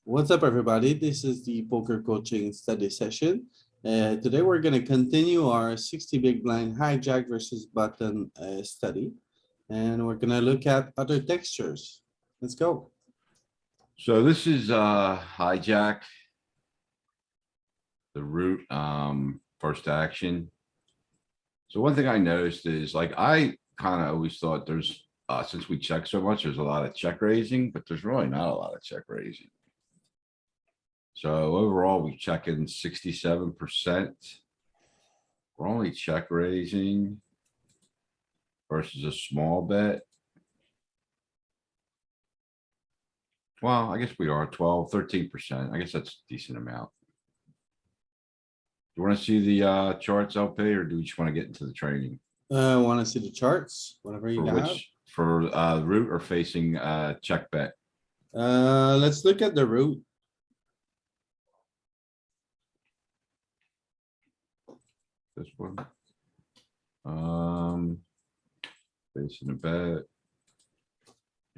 What's up, everybody? This is the poker coaching study session. Today we're gonna continue our 60 big blind hijack versus button study. And we're gonna look at other textures. Let's go. So this is hijack. The root, first action. So one thing I noticed is like, I kind of always thought there's, since we check so much, there's a lot of check raising, but there's really not a lot of check raising. So overall, we check in 67%. We're only check raising versus a small bet. Well, I guess we are 12, 13%. I guess that's a decent amount. You wanna see the charts, LP, or do you just wanna get into the training? Wanna see the charts, whatever you For have. which, for root or facing check bet? Let's look at the root. This one. Facing a bet.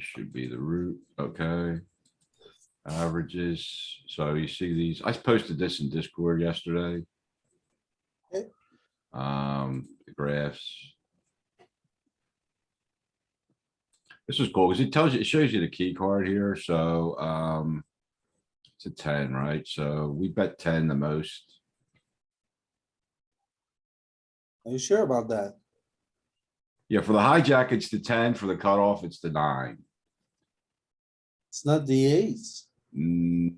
Should be the root, okay. Averages, so you see these, I posted this in Discord yesterday. Okay. The graphs. This is cool, because it tells you, it shows you the key card here, so, it's a 10, right? So we bet 10 the most. Are you sure about that? Yeah, for the hijack, it's the 10, for the cutoff, it's the 9. It's not the ace. No.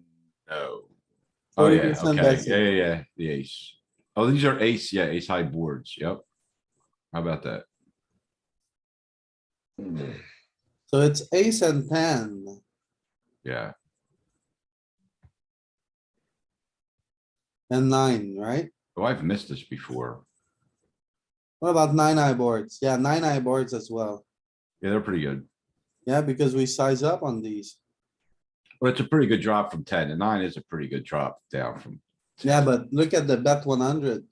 Oh, yeah, 40% okay, betting. yeah, the ace. Oh, these are ace, yeah, ace high boards, yep. How about that? So it's ace and 10. Yeah, And 9, right? oh, I've missed this before. What about 9-eye boards? Yeah, 9-eye boards as well. Yeah, they're pretty good. Yeah, because we size up on these. But it's a pretty good drop from 10. The 9 is a pretty good drop down from. Yeah, but look at the bet 100.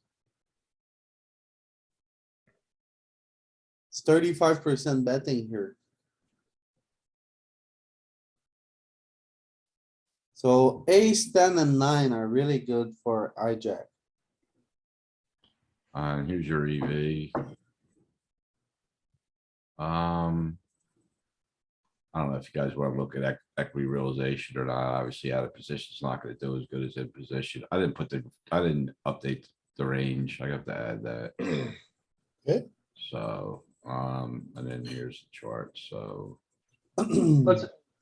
It's 35% betting here. So ace, 10 and 9 are really good for hijack. And here's your EV. I don't know if you guys want to look at equity realization or not. Obviously, out of position, it's not going to do as good as in position. I didn't update the range. I have to add that. Okay. So, and then here's the chart. So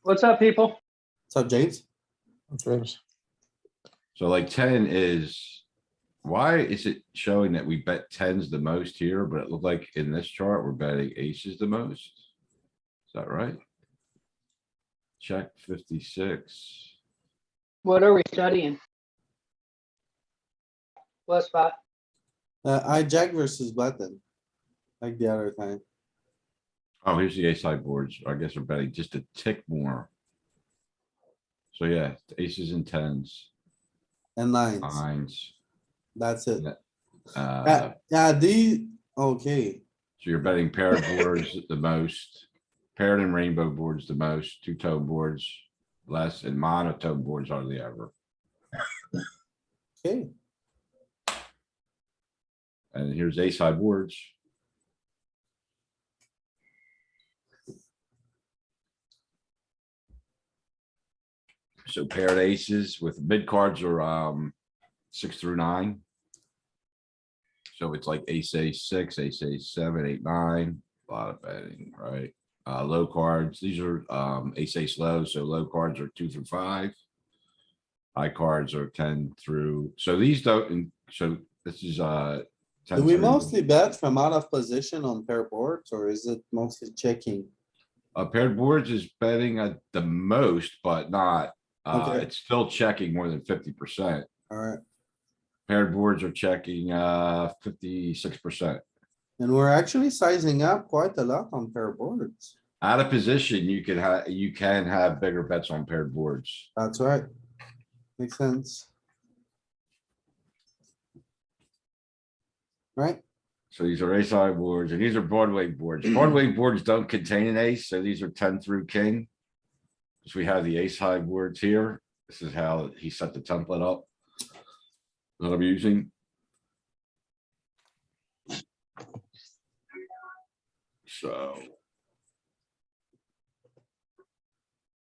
What's up, people? So James, James. So like 10 is, why is it showing that we bet tens the most here, but it looked like in this chart, we're betting aces the most? Is that right? Check 56. What are we studying? What spot? hijack versus button. Like the other time. Oh, here's the ace high boards. I guess we're betting just a tick more. So yeah, aces and tens, And nines. nines. That's it. Uh, Yeah, okay. so you're betting paired boards the most, paired and rainbow boards the most, two-tone boards less, and monotone boards hardly ever. Okay, And here's ace high boards. So paired aces with mid cards are 6 through 9. So it's like ace 6, ace 7, 8, 9, a lot of betting, right? Low cards, these are ace low, so low cards are 2 through 5. High cards are 10 through, so these don't, so this is 10 do we through. mostly bet from out of position on pair boards or is it mostly checking? Paired boards is betting at the most, but not, Okay. it's still checking more than 50%. Alright, Paired boards are checking 56%. and we're actually sizing up quite a lot on pair boards. Out of position, you can have bigger bets on paired boards. That's right. Makes sense. Right? So these are ace high boards and these are Broadway boards. Broadway boards don't contain an ace, so these are 10 through king. So we have the ace high boards here. This is how he set the template up that I'm using. So.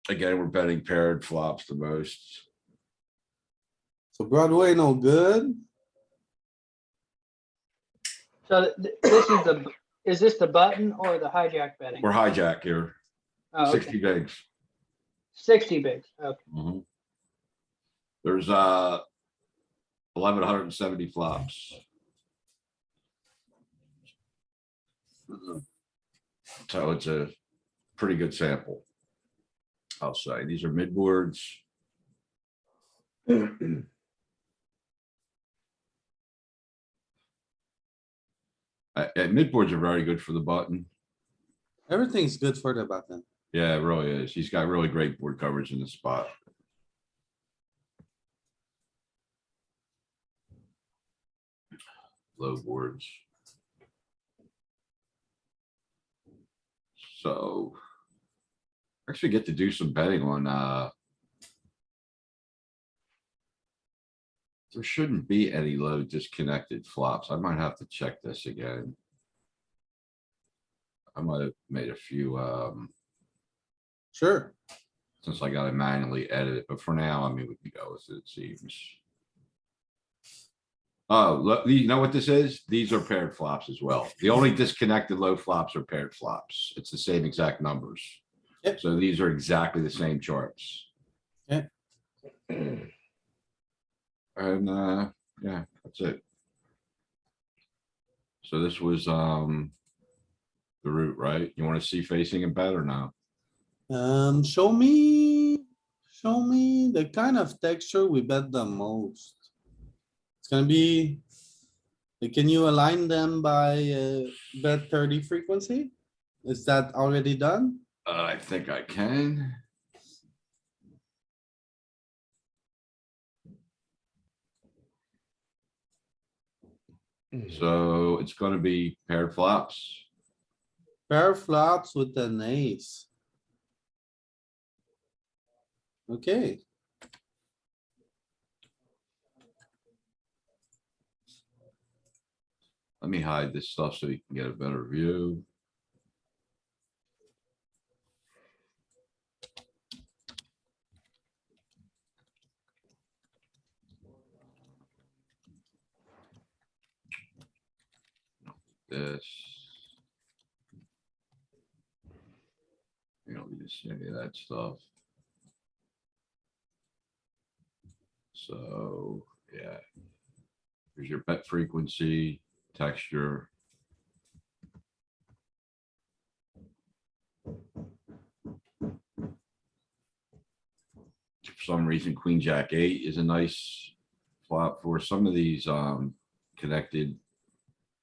Again, we're betting paired flops the most. So Broadway, no good. So this is is this the button or the hijack betting? We're hijack here, Oh, okay. 60 bigs. 60 bigs. Okay. Mhm. There's 1170 flops. So it's a pretty good sample. I'll say these are mid boards. Mid boards are very good for the button. Everything's good for the button. Yeah, it really is. He's got really great board coverage in this spot. Low boards. So. Actually get to do some betting on, there shouldn't be any low disconnected flops. I might have to check this again. I might have made a few, Sure. since I gotta manually edit it, but for now, I mean, we can go with it, it seems. Oh, look, you know what this is? These are paired flops as well. The only disconnected low flops are paired flops. It's the same exact numbers. Yep. So these are exactly the same charts. Yeah. And, yeah, that's it. So this was, the root, right? You wanna see facing and bet or no? Show me the kind of texture we bet the most. It's gonna be, can you align them by bet 30 frequency? Is that already done? I think I can. So it's gonna be paired flops. Pair flops with an ace. Okay, Let me hide this stuff so you can get a better view. This. You don't need to see any of that stuff. So, yeah. Here's your bet frequency, texture. For some reason, queen, jack, eight is a nice flop for some of these, connected.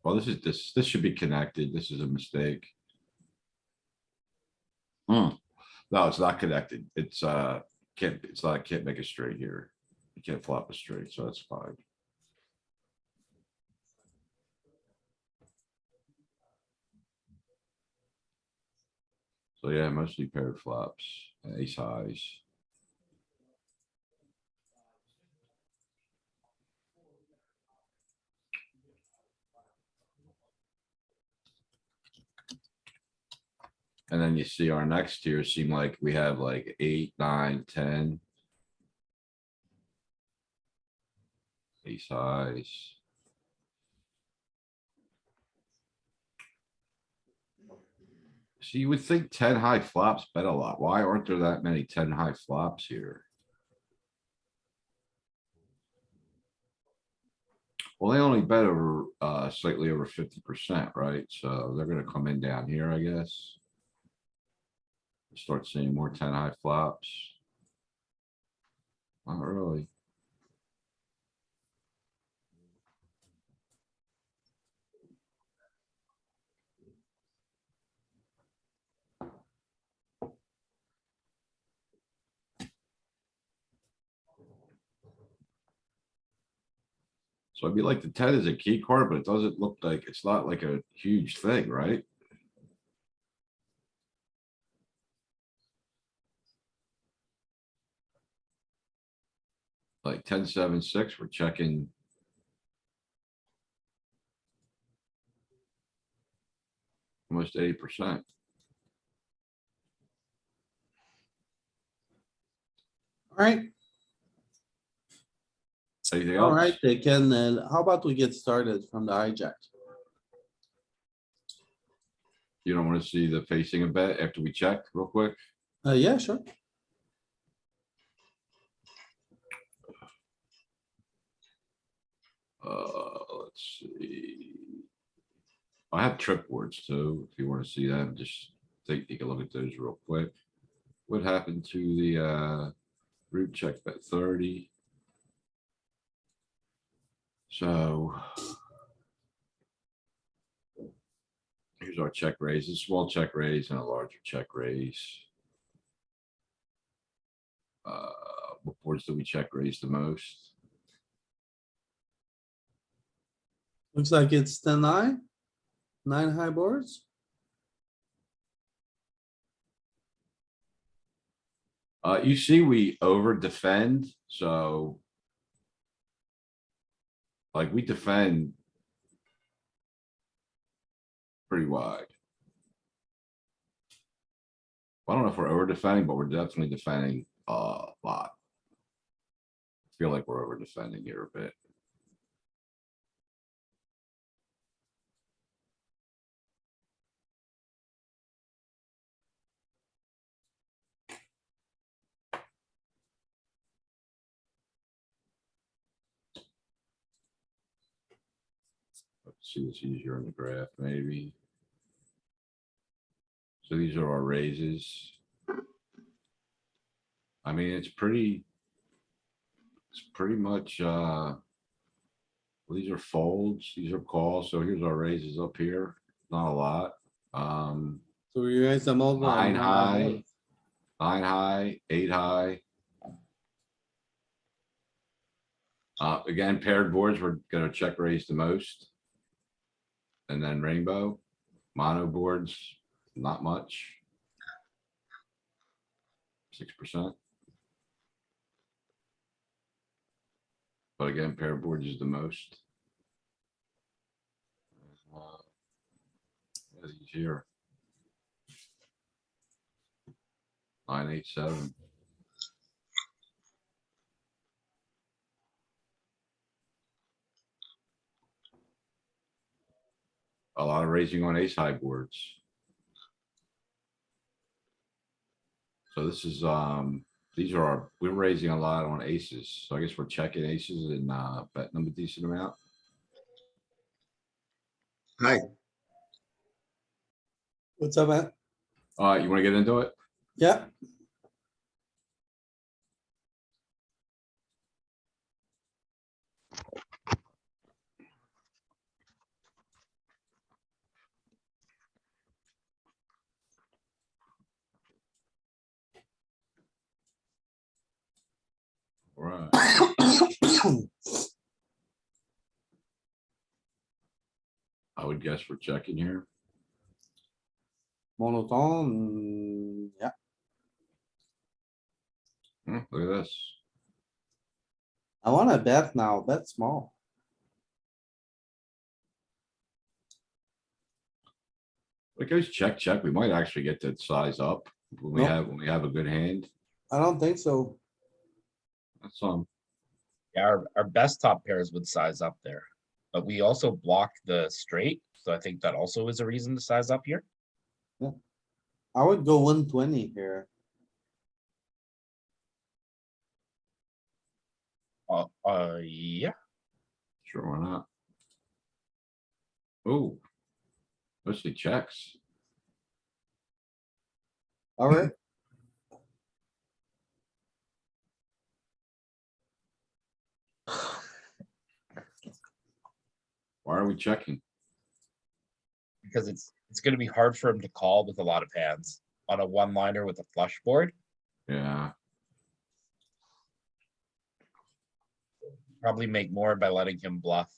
Well, this should be connected. This is a mistake. No, it's not connected. It's, can't make a straight here. You can't flop a straight, so that's fine. So yeah, mostly paired flops, ace highs. And then you see our next tier seem like we have like 8, 9, 10. Ace highs. So you would think 10 high flops bet a lot. Why aren't there that many 10 high flops here? Well, they only bet over, slightly over 50%, right? So they're gonna come in down here, I guess. Start seeing more 10 high flops. Not really. So I'd be like the 10 is a key card, but it doesn't look like, it's not like a huge thing, right? Like 10-7-6, we're checking. Almost 80%. Alright, Anything else? alright, they can, how about we get started from the hijack? You don't wanna see the facing a bet after we check real quick? Yeah, sure. Let's see. I have trip boards too, if you wanna see them, just take a look at those real quick. What happened to the, root check bet 30? So. Here's our check raise, a small check raise and a larger check raise. What boards do we check raise the most? Looks like it's 10 high, 9 high boards. You see, we over defend, so. Like, we defend. Pretty wide. I don't know if we're over defending, but we're definitely defending a lot. I feel like we're over defending here a bit. Let's see this easier in the graph, maybe. So these are our raises. I mean, it's pretty much, well, these are folds, these are calls. So here's our raises up here. Not a lot. So we raise them all. 9 high, 9 high, 8 high. Again, paired boards, we're gonna check raise the most. And then rainbow, mono boards, not much. 6%. But again, pair boards is the most. What are these here? 9, 8, 7. A lot of raising on ace high boards. So this is, these are our, we're raising a lot on aces. So I guess we're checking aces and, betting them a decent amount. Hi, What's up, man? You wanna get into it? Yeah, Alright, I would guess we're checking here. monotone, yeah. Look at this. I wanna bet now, bet small. It goes check, check. We might actually get that size up when we Nope. have a good hand. I don't think so. That's, Yeah, our best top pairs would size up there, but we also block the straight, so I think that also is a reason to size up here. I would go 120 here. Yeah, sure, why not? Oh. Mostly checks. Alright, Why are we checking? because it's gonna be hard for him to call with a lot of hands on a one-liner with a flush board. Yeah, Probably make more by letting him bluff.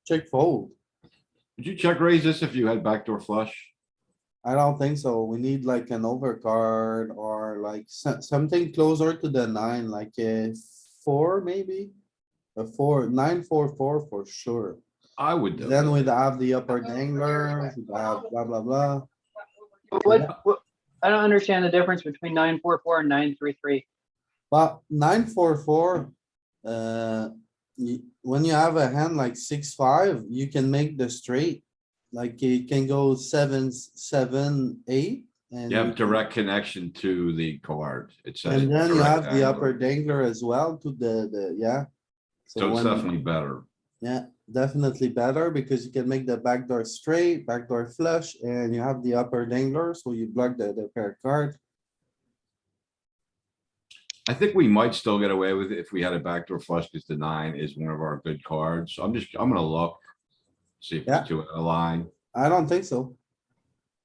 Check fold. Would you check raise this if you had backdoor flush? I don't think so. We need like an overcard or like something closer to the nine, like a 4 maybe? A 4, 9, 4, 4 for sure. I would do Then it. we'd have the upper dangler, we'd have blah, blah, blah. What, I don't understand the difference between 944 and 933. But 9, 4, 4, when you have a hand like 6, 5, you can make the straight. Like it can go 7, 7, 8. And You you have can- direct connection to the card. It says. And then you direct have the upper angler. dangler as well to yeah. So it's when- definitely better. Yeah, definitely better because you can make the backdoor straight, backdoor flush, and you have the upper dangler, so you block the pair card. I think we might still get away with it if we had a backdoor flush because the 9 is one of our good cards. So I'm gonna look. See if Yeah. it's two out of line. I don't think so.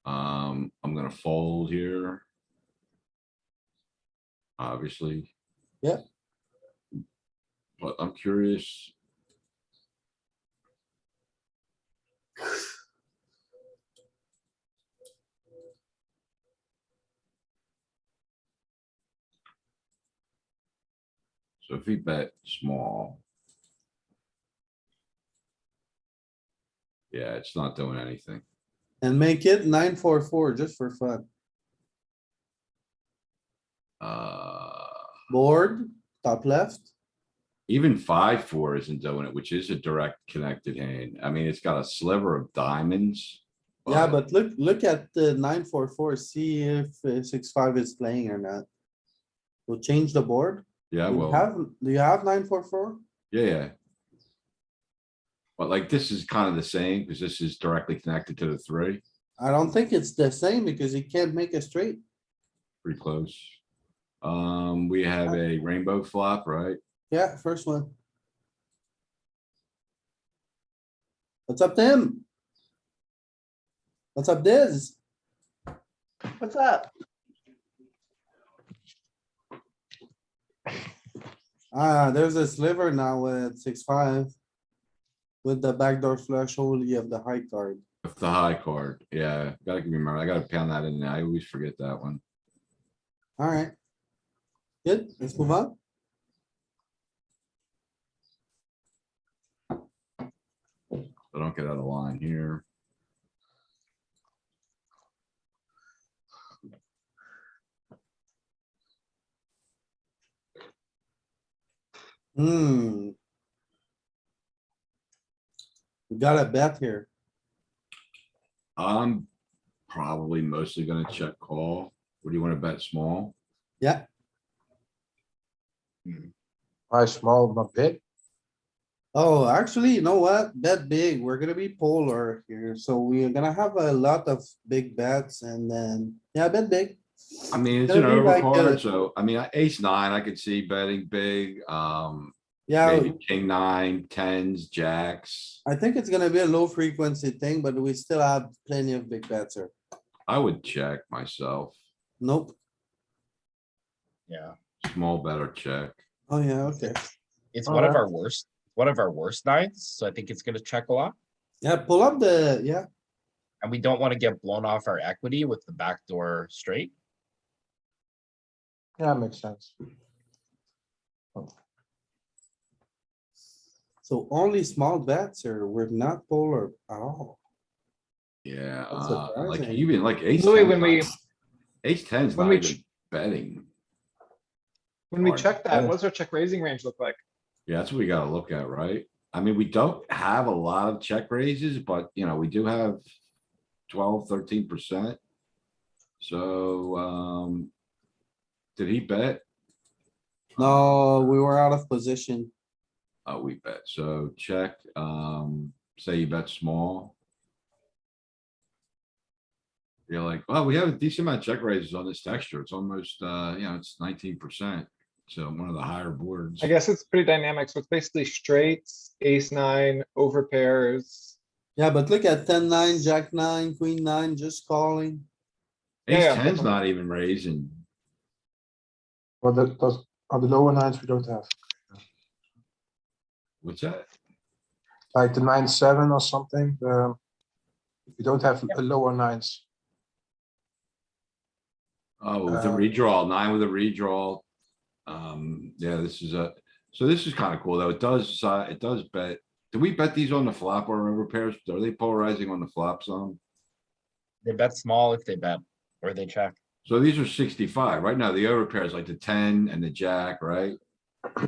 I'm gonna fold here. Obviously. Yeah. But I'm curious. So if we bet small. Yeah, it's not doing anything. And make it 9, 4, 4 just for fun. Board, top left. Even 5-4 isn't doing it, which is a direct connected hand. I mean, it's got a sliver of diamonds. Yeah, but look at the 9, 4, 4, see if 6, 5 is playing or not. We'll change the board. Yeah, Do you well, have, do you have 9, 4, 4? yeah. But like, this is kind of the same because this is directly connected to the 3, I don't think it's the same because you can't make a straight. pretty close. We have a rainbow flop, right? Yeah, first one. What's up, Tim? What's up, Diz? What's up? There's a sliver now with 6, 5. With the backdoor flush only of the high card. With the high card, yeah, gotta remember, I gotta pound that in there. I always forget that one. Alright. Good, let's move on. I don't get out of line here. Hmm. We got a bet here. I'm probably mostly gonna check call. What do you wanna bet small? Yeah, Why small, not big? oh, actually, you know what? Bet big. We're gonna be polar here, so we're gonna have a lot of big bets and then, yeah, bet big. I mean, it's an Gonna be like, overcard, so, I mean, ace 9, I could see betting big, Yeah, maybe king 9, 10s, jacks. I think it's gonna be a low frequency thing, but we still have plenty of big bets here. I would check myself. Nope. Yeah, Small better check. Oh, yeah, okay. it's Oh, one of yeah. our worst nines, so I think it's gonna check a lot. Yeah, pull up the, yeah, And we don't want to get blown off our equity with the backdoor straight. Yeah, makes sense. so only small bets here. We're not polar at all. Yeah, That's like surprising. even like ace. Louis, 10's when we, not- Ace 10's when not we even betting. when we Hard. check that, what does our check raising range look like? Yeah, that's what we gotta look at, right? I mean, we don't have a lot of check raises, but you know, we do have 12, 13%. So, did he bet? No, we were out of position. Oh, we bet. So check, say you bet small. You're like, well, we have a decent amount of check raises on this texture. It's almost, it's 19%. So one of the higher boards. I guess it's pretty dynamic, so it's basically straights, ace nine, over pairs. Yeah, but look at 10, 9, jack 9, queen 9, just calling. Ace yeah, 10's not even raising. But those are the lower nines we don't have. What's that? Like the 9-7 or something, you don't have a lower nines. Oh, with the redraw, 9 with a redraw. Yeah, this is so this is kind of cool though. It does bet. Do we bet these on the flop or over pairs? Are they polarizing on the flop some? They bet small if they bet, or they check. So these are 65. Right now, the over pairs like the 10 and the jack, right?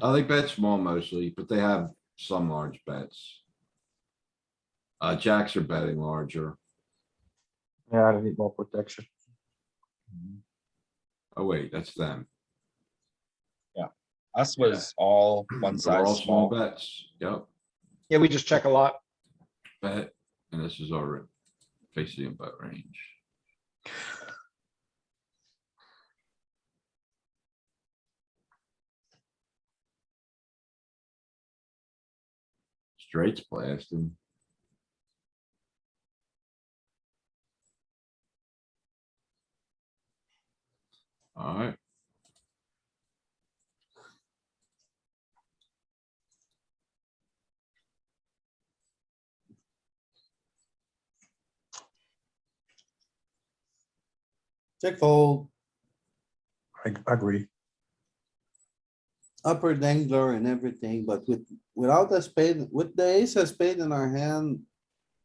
Oh, they bet small mostly, but they have some large bets. Jacks are betting larger. Yeah, they need more protection. Oh, wait, that's them. Us was all one They're all size small small. bets. Yep, Yeah, we just check a lot. bet. And this is our facing in bet range. Straight's blasting. Alright, Check fold, I agree. upper dangler and everything, but without the spade, with the ace of spade in our hand,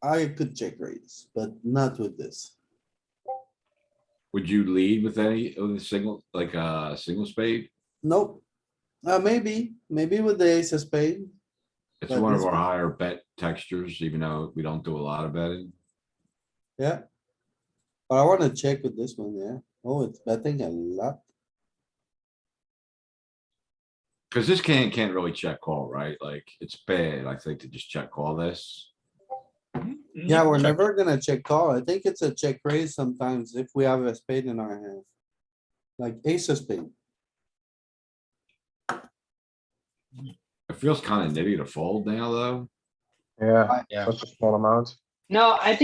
I could check raise, but not with this. would you lead with any of the single, like a single spade? Nope. Maybe with the ace of spade. It's But one of this our one- higher bet textures, even though we don't do a lot of betting. Yeah. But I wanna check with this one, yeah. Oh, it's betting a lot. Cause this can't really check call, right? Like, it's bad, I think, to just check call this. Yeah, we're Check. never gonna check call. I think it's a check raise sometimes if we have a spade in our hand. Like ace of spade. It feels kind of nitty to fold now, though. Yeah, Yeah. such a small amount. No, I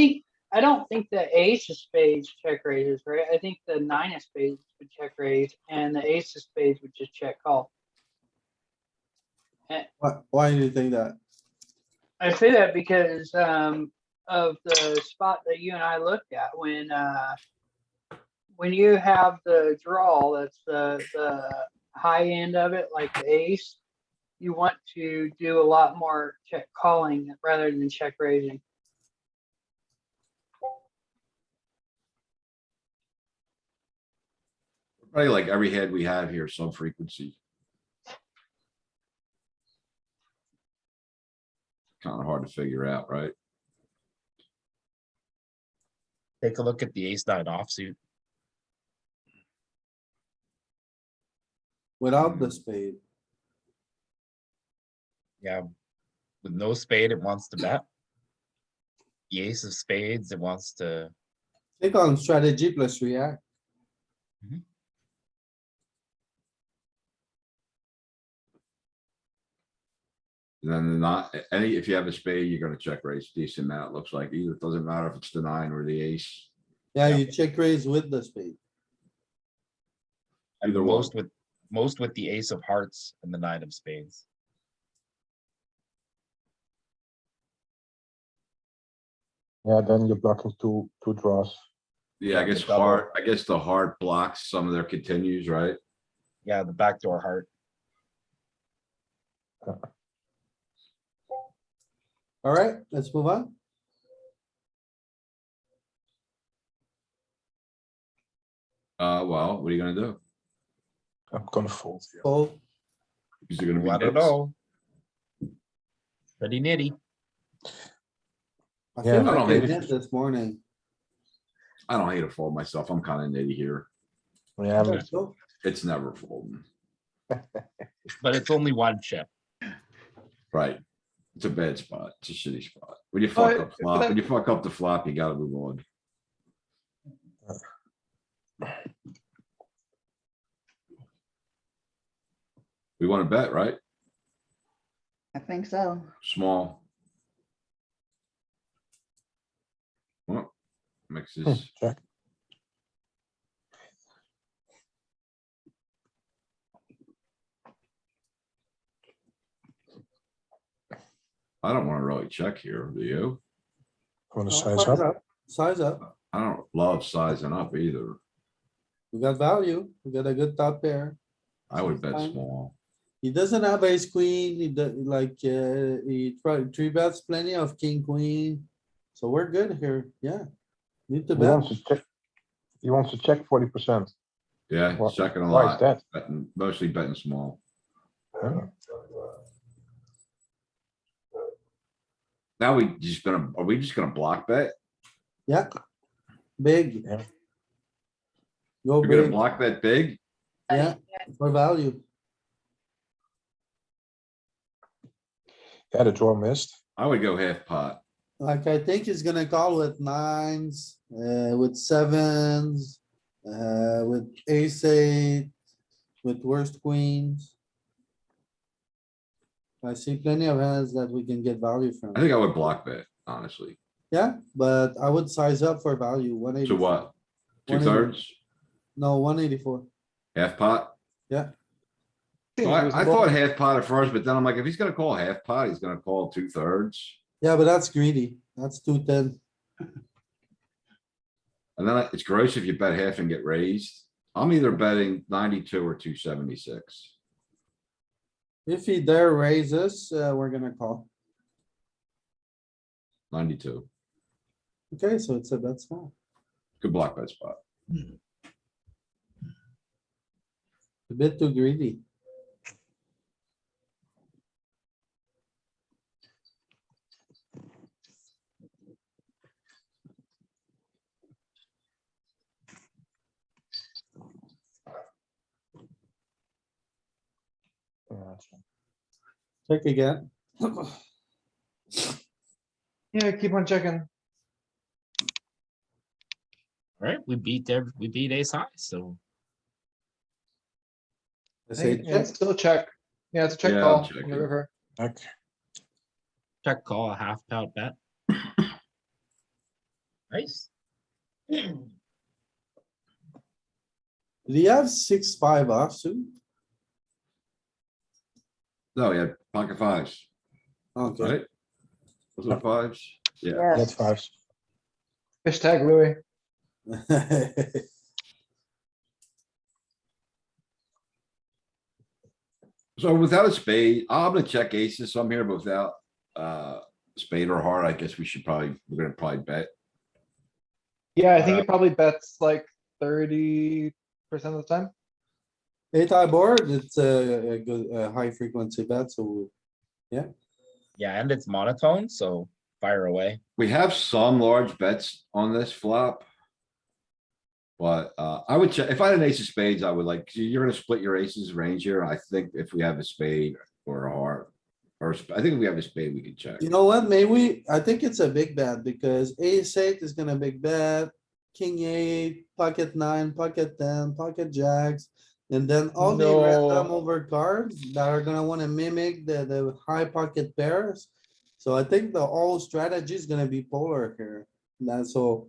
don't think the ace of spades check raises, right? I think the 9 of spades would check raise and the ace of spades would just check call. Why do you think that? I say that because, of the spot that you and I looked at when you have the draw, that's the high end of it, like the ace, you want to do a lot more check calling rather than check raising. Probably like every hand we have here, some frequency. Kind of hard to figure out, right? Take a look at the ace nine offsuit. Without the spade. Yeah. With no spade, it wants to bet. The ace of spades, it wants to, Click on strategy plus react. And then not, any, if you have a spade, you're gonna check raise decent amount, it looks like. Either, it doesn't matter if it's the 9 or the ace. Yeah, Yeah. you check raise with the spade. and Either one. most with the ace of hearts and the 9 of spades. Yeah, then you're blocking two draws. Yeah, I Yeah, the guess double. I guess the heart blocks some of their continues, right? Yeah, the backdoor heart. Alright, let's move on. Well, what are you gonna do? I'm gonna fold here. Fold. Is it gonna be I don't nits? know. Pretty nitty. I Yeah, feel I like don't I hate it. did this morning. I don't hate to fold myself. I'm kind of nitty here. Yeah, me too. So, It's never folding, But it's only one chip. right? It's a bad spot. It's a shitty spot. When you But- fuck up flop, but when you fuck up the flop, you gotta move on. We wanna bet, right? I think so. Small. Well, mixes. Check. I don't wanna really check here, do you? Want to No, size up? Size up. I don't love sizing up either. We got value. We got a good top pair. I would bet Fine. small. He doesn't have ace queen. He does like, he three bets plenty of king, queen. So we're good here. Yeah. Need to He bet. wants to check. He wants to check 40%. Yeah, Why- second a Why is lot, that? betting, mostly betting small. Yeah. Now are we just gonna block bet? Yeah. Big. Yeah. Go You're gonna big. block bet big? Yeah, for value. Yeah, the draw missed. I would go half pot. Like, I think he's gonna call with nines, with sevens, with ace eight, with worst queens. I see plenty of hands that we can get value I from. think I would block bet, honestly. Yeah, but I would size up for value, one So eighty. what? 180. 2/3, No, 184. half pot? Yeah, Seems So I reasonable. thought half pot at first, but then I'm like, if he's gonna call half pot, he's gonna call 2/3. yeah, but that's greedy. That's 210. And then it's gross if you bet half and get raised. I'm either betting 92 or 276. If he dare raises, we're gonna call. 92. Okay, so it's a bet small. Good block bet spot. A bit too greedy. Yeah, Check again. Yeah, keep on checking. Alright, we beat ace high, so I say Yeah, check. still check. Yeah, it's a check Yeah, I'm call on checking. the river. check. check call a half pot bet. Nice. Did he have 6-5 offsuit? No, yeah, pocket fives, Okay. right? Those are fives? Yeah. Yes. That's fives. Fish tag Louis. So without a spade, I'm gonna check aces some here, but without spade or heart, I guess we're gonna probably bet. Yeah, I think it probably bets like 30% of the time. Eight high board, it's a good, high frequency bet, so Yeah, and it's monotone, so fire away. We have some large bets on this flop. But I would check, if I had an ace of spades, I would like, 'cause you're gonna split your aces range here. I think if we have a spade or a heart. I think if we have a spade, we can check. you know what, maybe, I think it's a big bet because ace eight is gonna big bet. King eight, pocket nine, pocket 10, pocket jacks. And then all the random No. over cards that are gonna wanna mimic the high pocket pairs. So I think the whole strategy is gonna be polar here. That's so.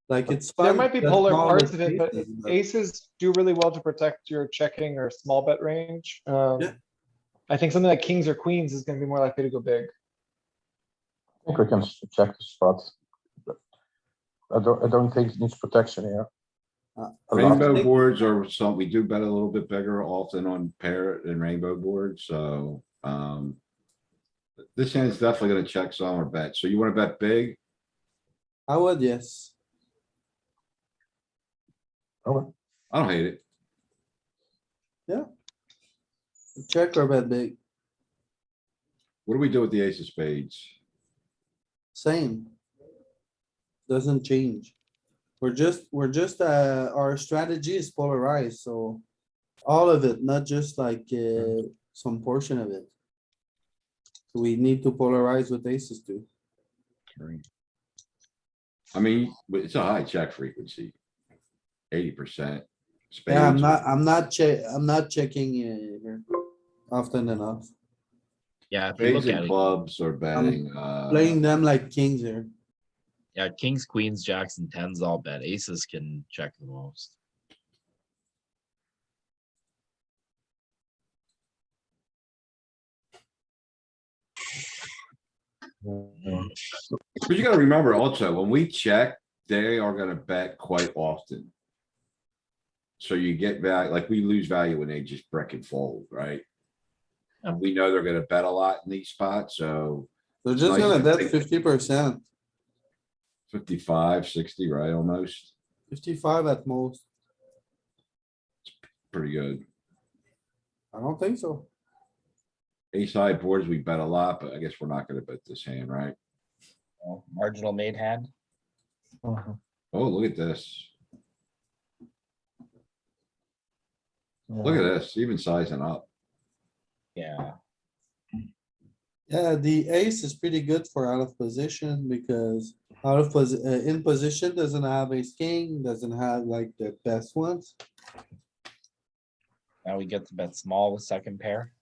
Like it's fun. There might be to polar call parts with of it, but aces, aces do really well to protect your checking or small bet range. Yeah. I think something like kings or queens is gonna be more likely to go big. I think we can check the spot. But I don't think it needs protection here. Uh, A lot. Rainbow think- boards are some, we do bet a little bit bigger often on pair than rainbow boards, so, this hand is definitely gonna check some or bet. So you wanna bet big? I would, yes. Okay. I don't hate it. Check or bet big, What do we do with the ace of spades? same. Doesn't change. We're just, our strategy is polarized, so. All of it, not just like, some portion of it. We need to polarize with aces too. I mean, it's a high check frequency. 80%. Yeah, I'm Spades, I'm not checking here often enough. Yeah, if you look spades at and it, clubs are betting, Playing them like kings here. yeah, kings, queens, jacks, and tens all bet. Aces can check the most. But you gotta remember also, when we check, they are gonna bet quite often. So you get value, like we lose value when they just brick and fold, right? And we know they're gonna bet a lot in these spots, so They're just Nice gonna to bet think. 50%, 55, 60, right, almost, 55 at most. pretty good. I don't think so. Ace high boards, we bet a lot, but I guess we're not gonna bet this hand, right? Oh, marginal made hand. Mhm. Oh, look at this. Look at Yeah. this, even sizing up. Yeah, Yeah, the ace is pretty good for out of position because in position doesn't have ace king, doesn't have like the best ones. now we get to bet small with second pair.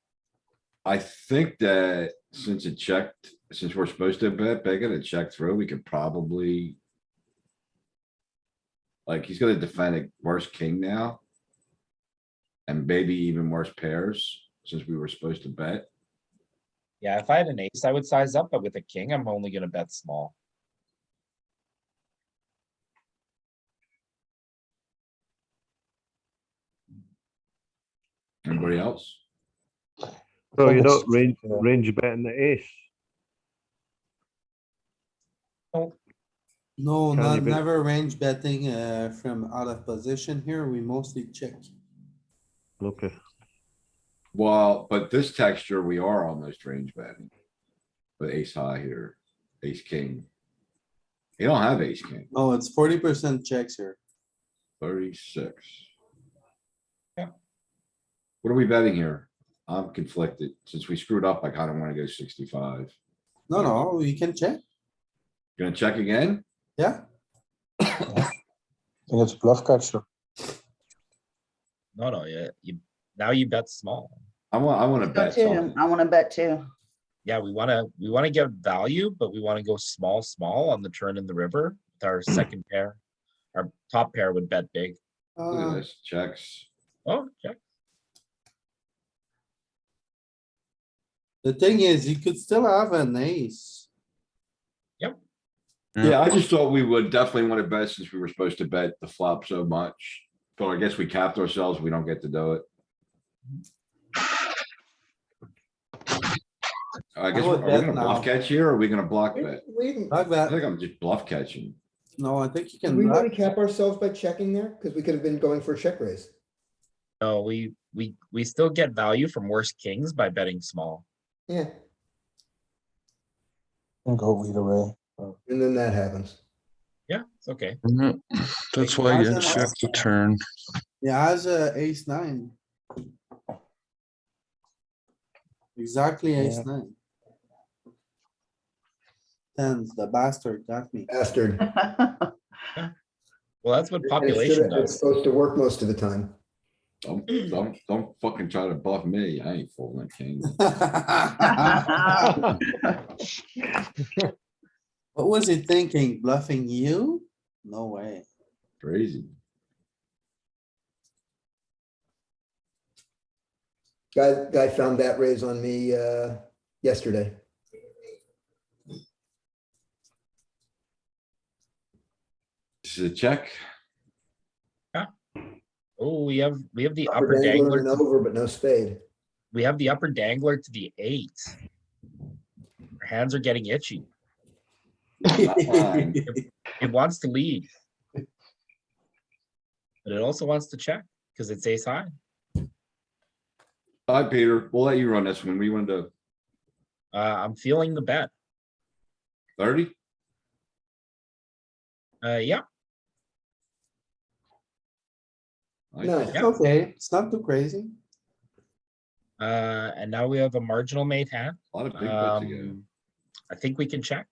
I think that since it checked, since we're supposed to bet big and it checked through, we could probably. Like, he's gonna defend a worse king now. And maybe even worse pairs, since we were supposed to bet. Yeah, if I had an ace, I would size up, but with a king, I'm only gonna bet small. Anybody else? So think you it's- don't range yeah. range betting the ace. No, Can you not bet- never range betting from out of position here. We mostly check. Okay. Well, but this texture, we are almost range betting. With ace high here, ace king. You don't have ace king, Oh, it's 40% checks here. 36. Yeah. What are we betting here? I'm conflicted. Since we screwed up, I kinda wanna go 65. No, we can check. Gonna check again? Yeah, I think it's a bluff catcher. No, now you bet small. I wanna Go bet too. something. I wanna bet too. Yeah, we wanna get value, but we wanna go small on the turn in the river with our second pair. Our top pair would bet big. Look at uh, this, checks. Oh, check. the thing is, you could still have an ace. Yeah, I just thought we would definitely wanna bet since we were supposed to bet the flop so much. But I guess we capped ourselves. We don't get to do it. I guess, would are we bet gonna now. bluff catch here or are we gonna block bet? Like I that. think I'm just bluff catching. No, I think you Did can we block. want to cap ourselves by checking there? Because we could have been going for a check raise. No, we still get value from worse kings by betting small. Yeah, Can go either way. and then that happens. Yeah, it's okay. That's why you Awesome. check the turn. Yeah, has a ace nine. Exactly ace Yeah. nine. Tens, the bastard got me. Bastard. Well, that's what And it population should- It's does. supposed to work most of the time. Don't fucking try to bluff me. I ain't folding a king. What was he thinking? Bluffing you? No way. Crazy. Guy found that raise on me, yesterday. This is a check. Oh, we have the Upper upper dangler dangler. and to- over, but no spade. We have the upper dangler to the 8. Our hands are getting itchy. fine. It wants to lead. But it also wants to check because it's ace high. Hi, Peter. We'll let you run this one. We want to I'm feeling the bet. 30? Yeah, No. It's okay, it's not too crazy. and now we have a marginal made hand. A lot of big bets again. I think we can check.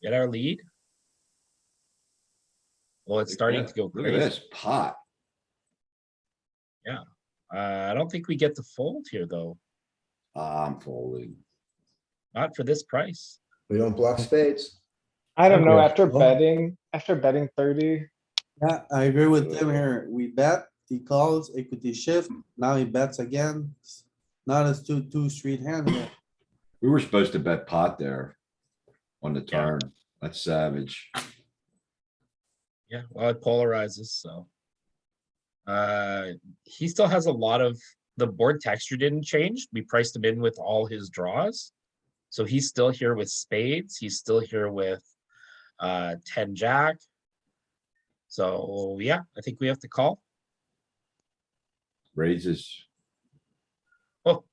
Get our lead. Well, it's starting to go Look at crazy. this pot. I don't think we get to fold here, though. I'm folding. Not for this price. We don't block spades. I don't know, Okay. after betting 30, Yeah, I agree with Tim here. We bet, he calls equity shift, now he bets again. Not as two street hand here. We were supposed to bet pot there on the turn. That's savage. Yeah, well, it polarizes, so. He still has a lot of, the board texture didn't change. We priced him in with all his draws. So he's still here with spades. He's still here with 10 jack. So yeah, I think we have to call. Raises. Oh. All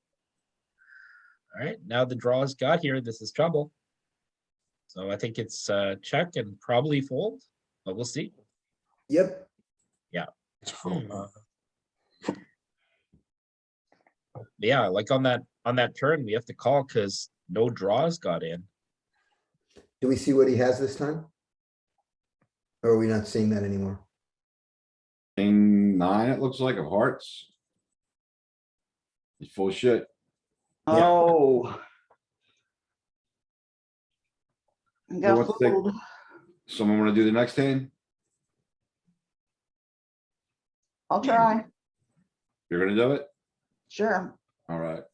right, now the draws got here. This is trouble. So I think it's check and probably fold, but we'll see. Yep. It's full. Yeah, like on that turn, we have to call because no draws got in. Do we see what he has this time? Or are we not seeing that anymore? King 9, it looks like, of hearts. He's full of shit. Oh. Got what's the- fooled. Someone wanna do the next hand? I'll try. You're gonna do it? Sure. Alright.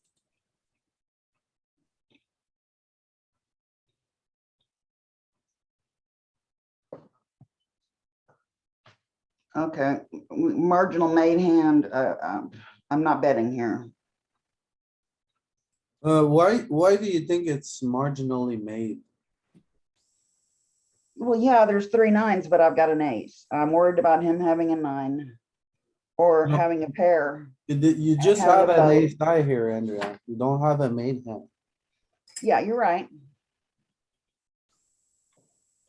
Okay, marginal made hand. I'm not betting here. Why do you think it's marginally made? Well, yeah, there's 3 9s, but I've got an ace. I'm worried about him having a 9 or No. having a pair. You just have have a an vote. ace high here, Andrea. You don't have a made hand. Yeah, you're right.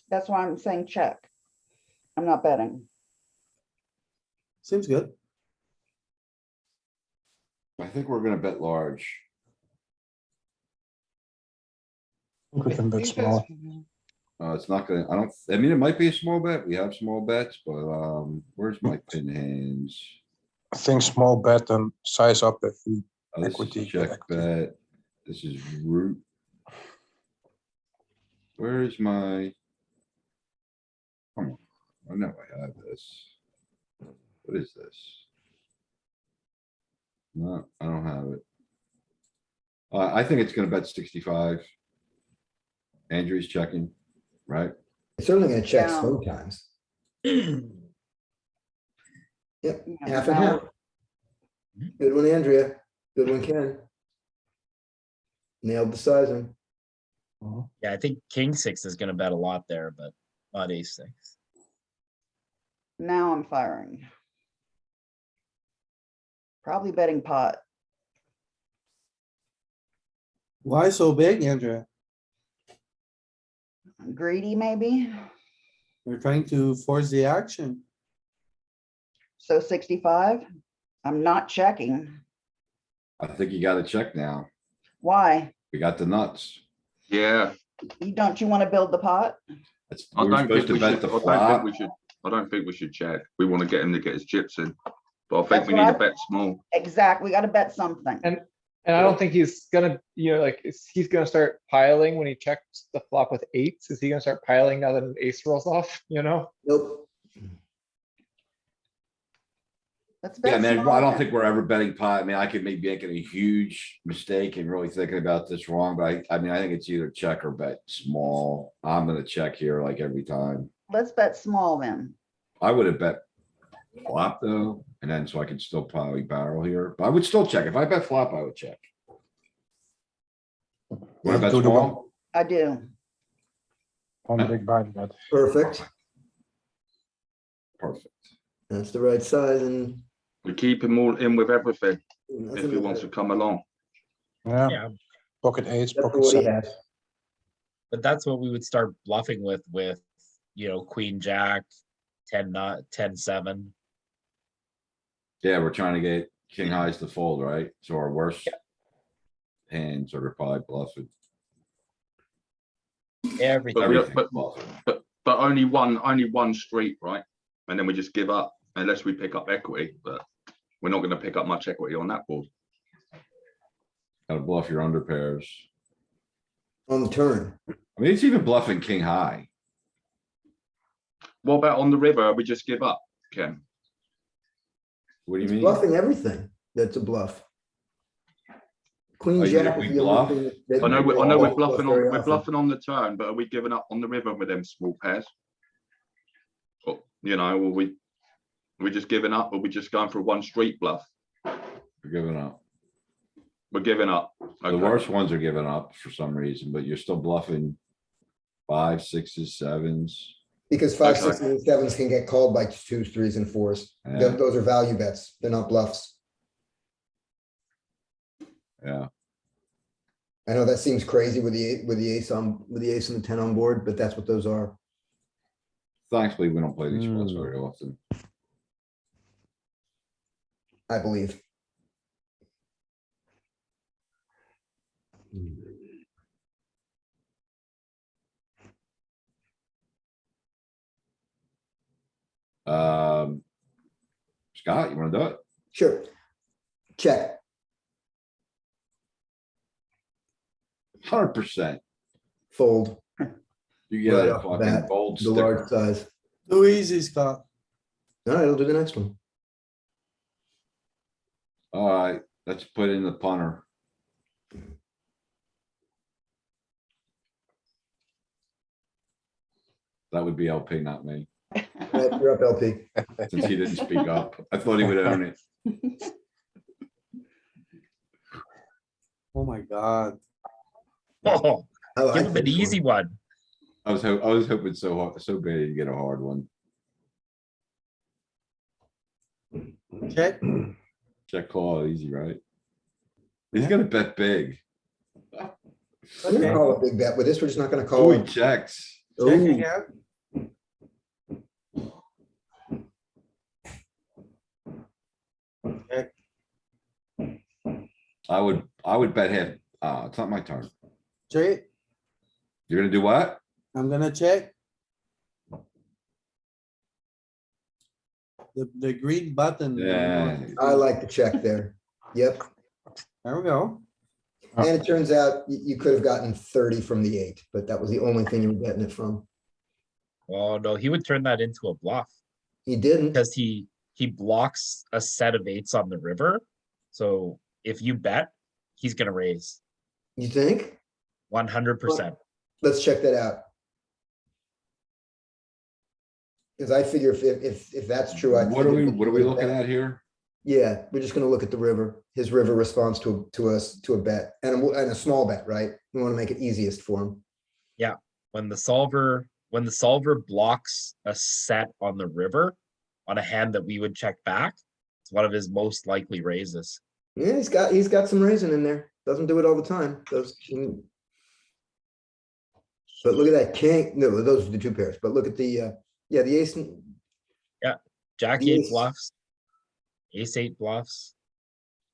That's why I'm saying check. I'm not betting. Seems good. I think we're gonna bet large. I think we can bet think that's- small. It's not gonna, I mean, it might be a small bet. We have small bets, but, where's my pin hands? I think small bet and size up if we Oh, this Equity, is check equity. bet. This is root. Where is my? Come on, I know I have this. What is this? No, I don't have it. I think it's gonna bet 65. Andrew's checking, right? It's certainly gonna check Yeah. sometimes. Yep, Yeah, half and now- half. Good one, Andrea. Good one, Ken. Nailed the sizing. Yeah, I think king 6 is gonna bet a lot there, but not ace 6. Now I'm firing. Probably betting pot. Why so big, Andrea? Greedy, maybe. We're trying to force the action. So 65. I'm not checking. I think you gotta check now. Why? We got the nuts. Yeah, Don't you want to build the pot? It's, I we were don't think supposed to we bet should, the I don't flop. think we should, I don't think we should check. We want to get him to get his chips in. But I think That's we what need I- to bet small. Exactly. We got to bet something. And I don't think he's gonna, like, he's gonna start piling when he checks the flop with 8s. Is he gonna start piling now that an ace rolls off, Nope. Let's Yeah, bet man, I small don't then. think we're ever betting pot. I mean, I could maybe making a huge mistake and really thinking about this wrong, but I mean, I think it's either check or bet small. I'm gonna check here like every time. Let's bet small then. I would have bet flop though, and then so I could still probably barrel here, but I would still check. If I bet flop, I would check. Wanna bet Do the one, small? I do. one big blind bet. Perfect. Perfect. That's the right size and. We keep him all in with everything if nothing he wants to but- come along. Yeah, Yeah, pocket 8s, Except for pocket what he 7s. has. but that's what we would start bluffing with, queen jack, 10 not 10 7. Yeah, we're trying to get king highs to fold, right? So our worst hands are probably bluffing. Everything. But we- Everything but- bluffing. But only one street, right? And then we just give up unless we pick up equity, but we're not going to pick up much equity on that board. Gotta bluff your under pairs. On the turn. I mean, it's even bluffing king high. What about on the river? We just give up, Ken. What do you It's mean? bluffing everything. That's a bluff. Queen Oh, jack we is the bluff? only thing that. I know, that I know they we're don't bluff bluffing very on, we're often. bluffing on the turn, but are we giving up on the river with them small pairs? Or, you know, are we just giving up, or we just going for one straight bluff? We're giving up. We're giving up. The Okay. worst ones are giving up for some reason, but you're still bluffing 5s, 6s, 7s. Because 5, Okay. 6, and 7s can get called by 2s, 3s, and 4s. Yeah. Those are value bets. They're not bluffs. Yeah, I know that seems crazy with the ace and the 10 on board, but that's what those are. thankfully, we don't play these spots very often. I believe. Scott, you wanna do it? Sure. Check. 100%. Fold. You get Right a off the fucking bat, bold the large sticker. size. Too easy, Scott. All right, I'll do the next one. Alright, let's put in the punter. That would be LP, not me, All right, you're up, LP. since he didn't speak up. I thought he would own it. Oh my god. Oh, I like give him an this easy one. one. I was hoping so hard, so bad to get a hard one. Check. Check call, easy, right? He's Yeah. gonna bet big. I'm gonna Okay. call a big bet with this. We're just not gonna Oh, call he it. checks. Check Ooh, again. Check. I would bet him. It's not my turn. Check. You're gonna do what? I'm gonna check. The green button. Yeah. I like the check there. Yep. There we go. And it turns out you could have gotten 30 from the 8, but that was the only thing you were getting it from. Oh, no, he would turn that into a bluff He didn't. because he blocks a set of 8s on the river. So if you bet, he's gonna raise You think? 100%. Let's check that out. Because I figure if that's true, I. What are we looking at here? Yeah, we're just gonna look at the river. His river responds to a bet and a small bet, right? We want to make it easiest for him. When the solver blocks a set on the river on a hand that we would check back, it's one of his most likely raises. Yeah, he's got some raising in there. Doesn't do it all the time. But look at that king. No, those are the 2 pairs. But look at the the ace. Jack The 8 ace- bluffs, ace 8 bluffs,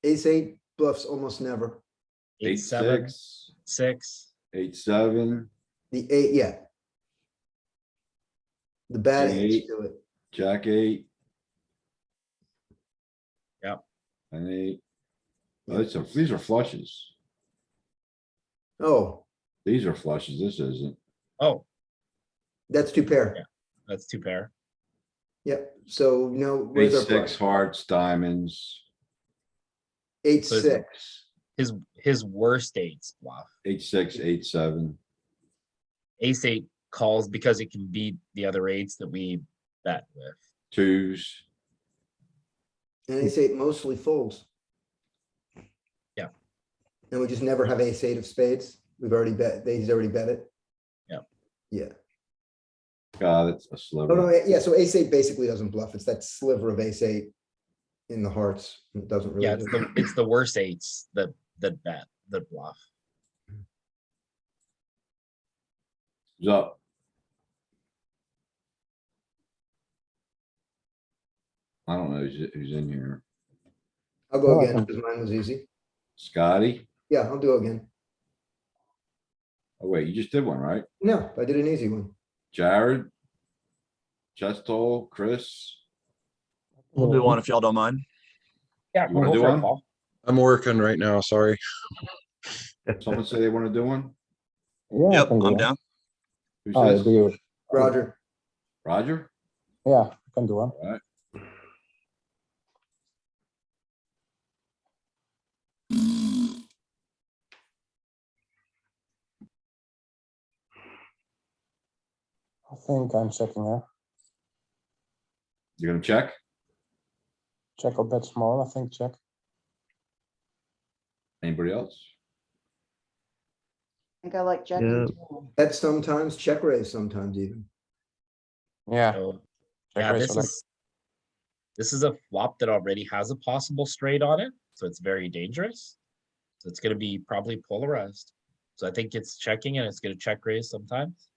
Ace 8 bluffs almost never. 8 7 6, 6. 8, 7, The 8, yeah. The bad King eights 8. do it. Jack 8. Yep. And 8. Oh, these are flushes. Oh, These are flushes. This isn't. Oh, that's 2 pair. Yeah. that's 2 pair. Yep. So where's our 8, 6, hearts, diamonds. 8, So 6. His worst 8s bluff. 8, 6, 8, 7. Ace 8 calls because it can beat the other 8s that we bet with. 2s. And ace 8 mostly folds. Yeah. And we just never have ace 8 of spades. We've already bet, he's already bet it. Yep. Yeah. God, it's a Oh, no, sliver. yeah, so ace 8 basically doesn't bluff. It's that sliver of ace 8 in the hearts. It doesn't really. Yeah, it's the worst 8s that bet, that bluff. Who's up? I don't know who's in here. I'll go Oh, I again can- because mine was easy. Scotty? Yeah, I'll do it again. Oh, wait, you just did one, right? No, I did an easy one. Jared? Chestol, Chris? We'll do one if y'all don't mind. Yeah, You wanna go do for it, one? Paul. I'm working right now, sorry. Someone say they wanna do one? Yeah, I Yep, can do I'm one. down. Who's Oh, this? do you? Roger. Roger? Yeah, I can do one. Alright. I think I'm checking here. You're gonna check? Check or bet small, I think check. Anybody else? I think I like checking Yeah. too. Bet sometimes, check raise sometimes even. Yeah. So, check yeah, raise this select. is a flop that already has a possible straight on it, so it's very dangerous. So it's gonna be probably polarized. So I think it's checking and it's gonna check raise sometimes.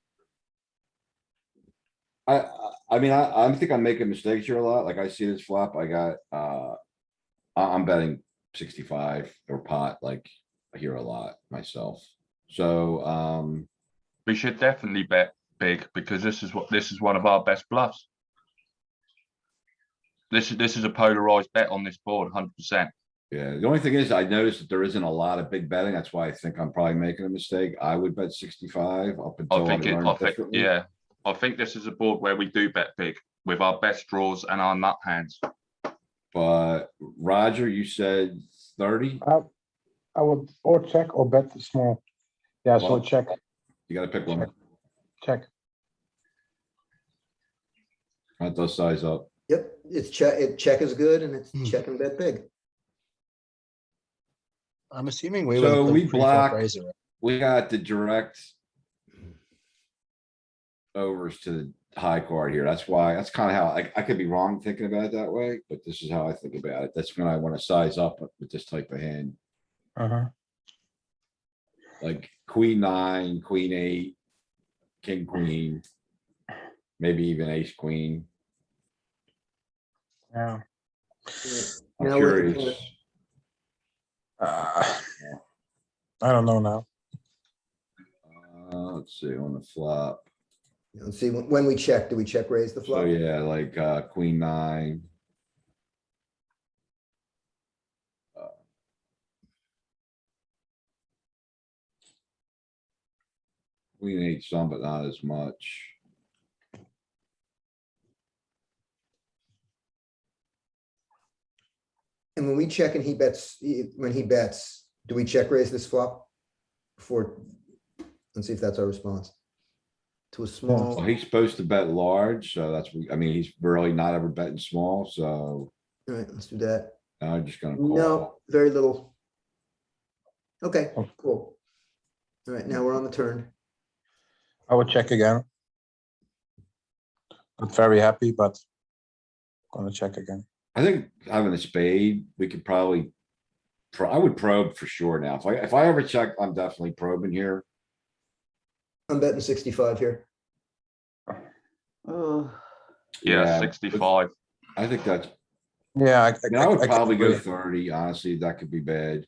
I mean, I think I'm making mistakes here a lot. Like I see this flop, I got, I'm betting 65 or pot, like here a lot myself. So, We should definitely bet big because this is one of our best bluffs. This is a polarized bet on this board, 100%. yeah, the only thing is I noticed that there isn't a lot of big betting. That's why I think I'm probably making a mistake. I would bet 65 up until I learned differently. Yeah, I think this is a board where we do bet big with our best draws and our nut hands. But Roger, you said 30? I would or check or bet small. Yeah, so Well, check, You gotta pick one. check. That does size up. Yep, it's check is good and it's check and bet big. I'm assuming we So were we the pre-flop block, raiser. Right? we got the direct overs to the high card here. That's why, that's kind of how, I could be wrong thinking about it that way, but this is how I think about it. That's when I want to size up with this type of hand, Uh-huh. like queen nine, queen eight, king, queen, maybe even ace, queen. Yeah. I'm Now we're at the curious. point. I don't know now. Let's see, on the flop. Let's see, when we check, do we check raise the So flop? yeah, like, queen nine. Queen eight some, but not as much. And when we check and he bets, when he bets, do we check raise this flop? Before, let's see if that's our response. To a Well, small, he's supposed to bet large, so that's, I mean, he's really not ever betting small, so alright, let's do that. I'm just gonna No, call. very little. Okay, cool. Alright, now we're on the turn. I would check again. Not very happy, but gonna check again. I think having a spade, we could probably, I would probe for sure now. If I ever check, I'm definitely probing here. I'm betting 65 here. Oh, Yeah, but 65. I think that's, Yeah, I mean, I would can probably go agree. 30, honestly, that could be bad.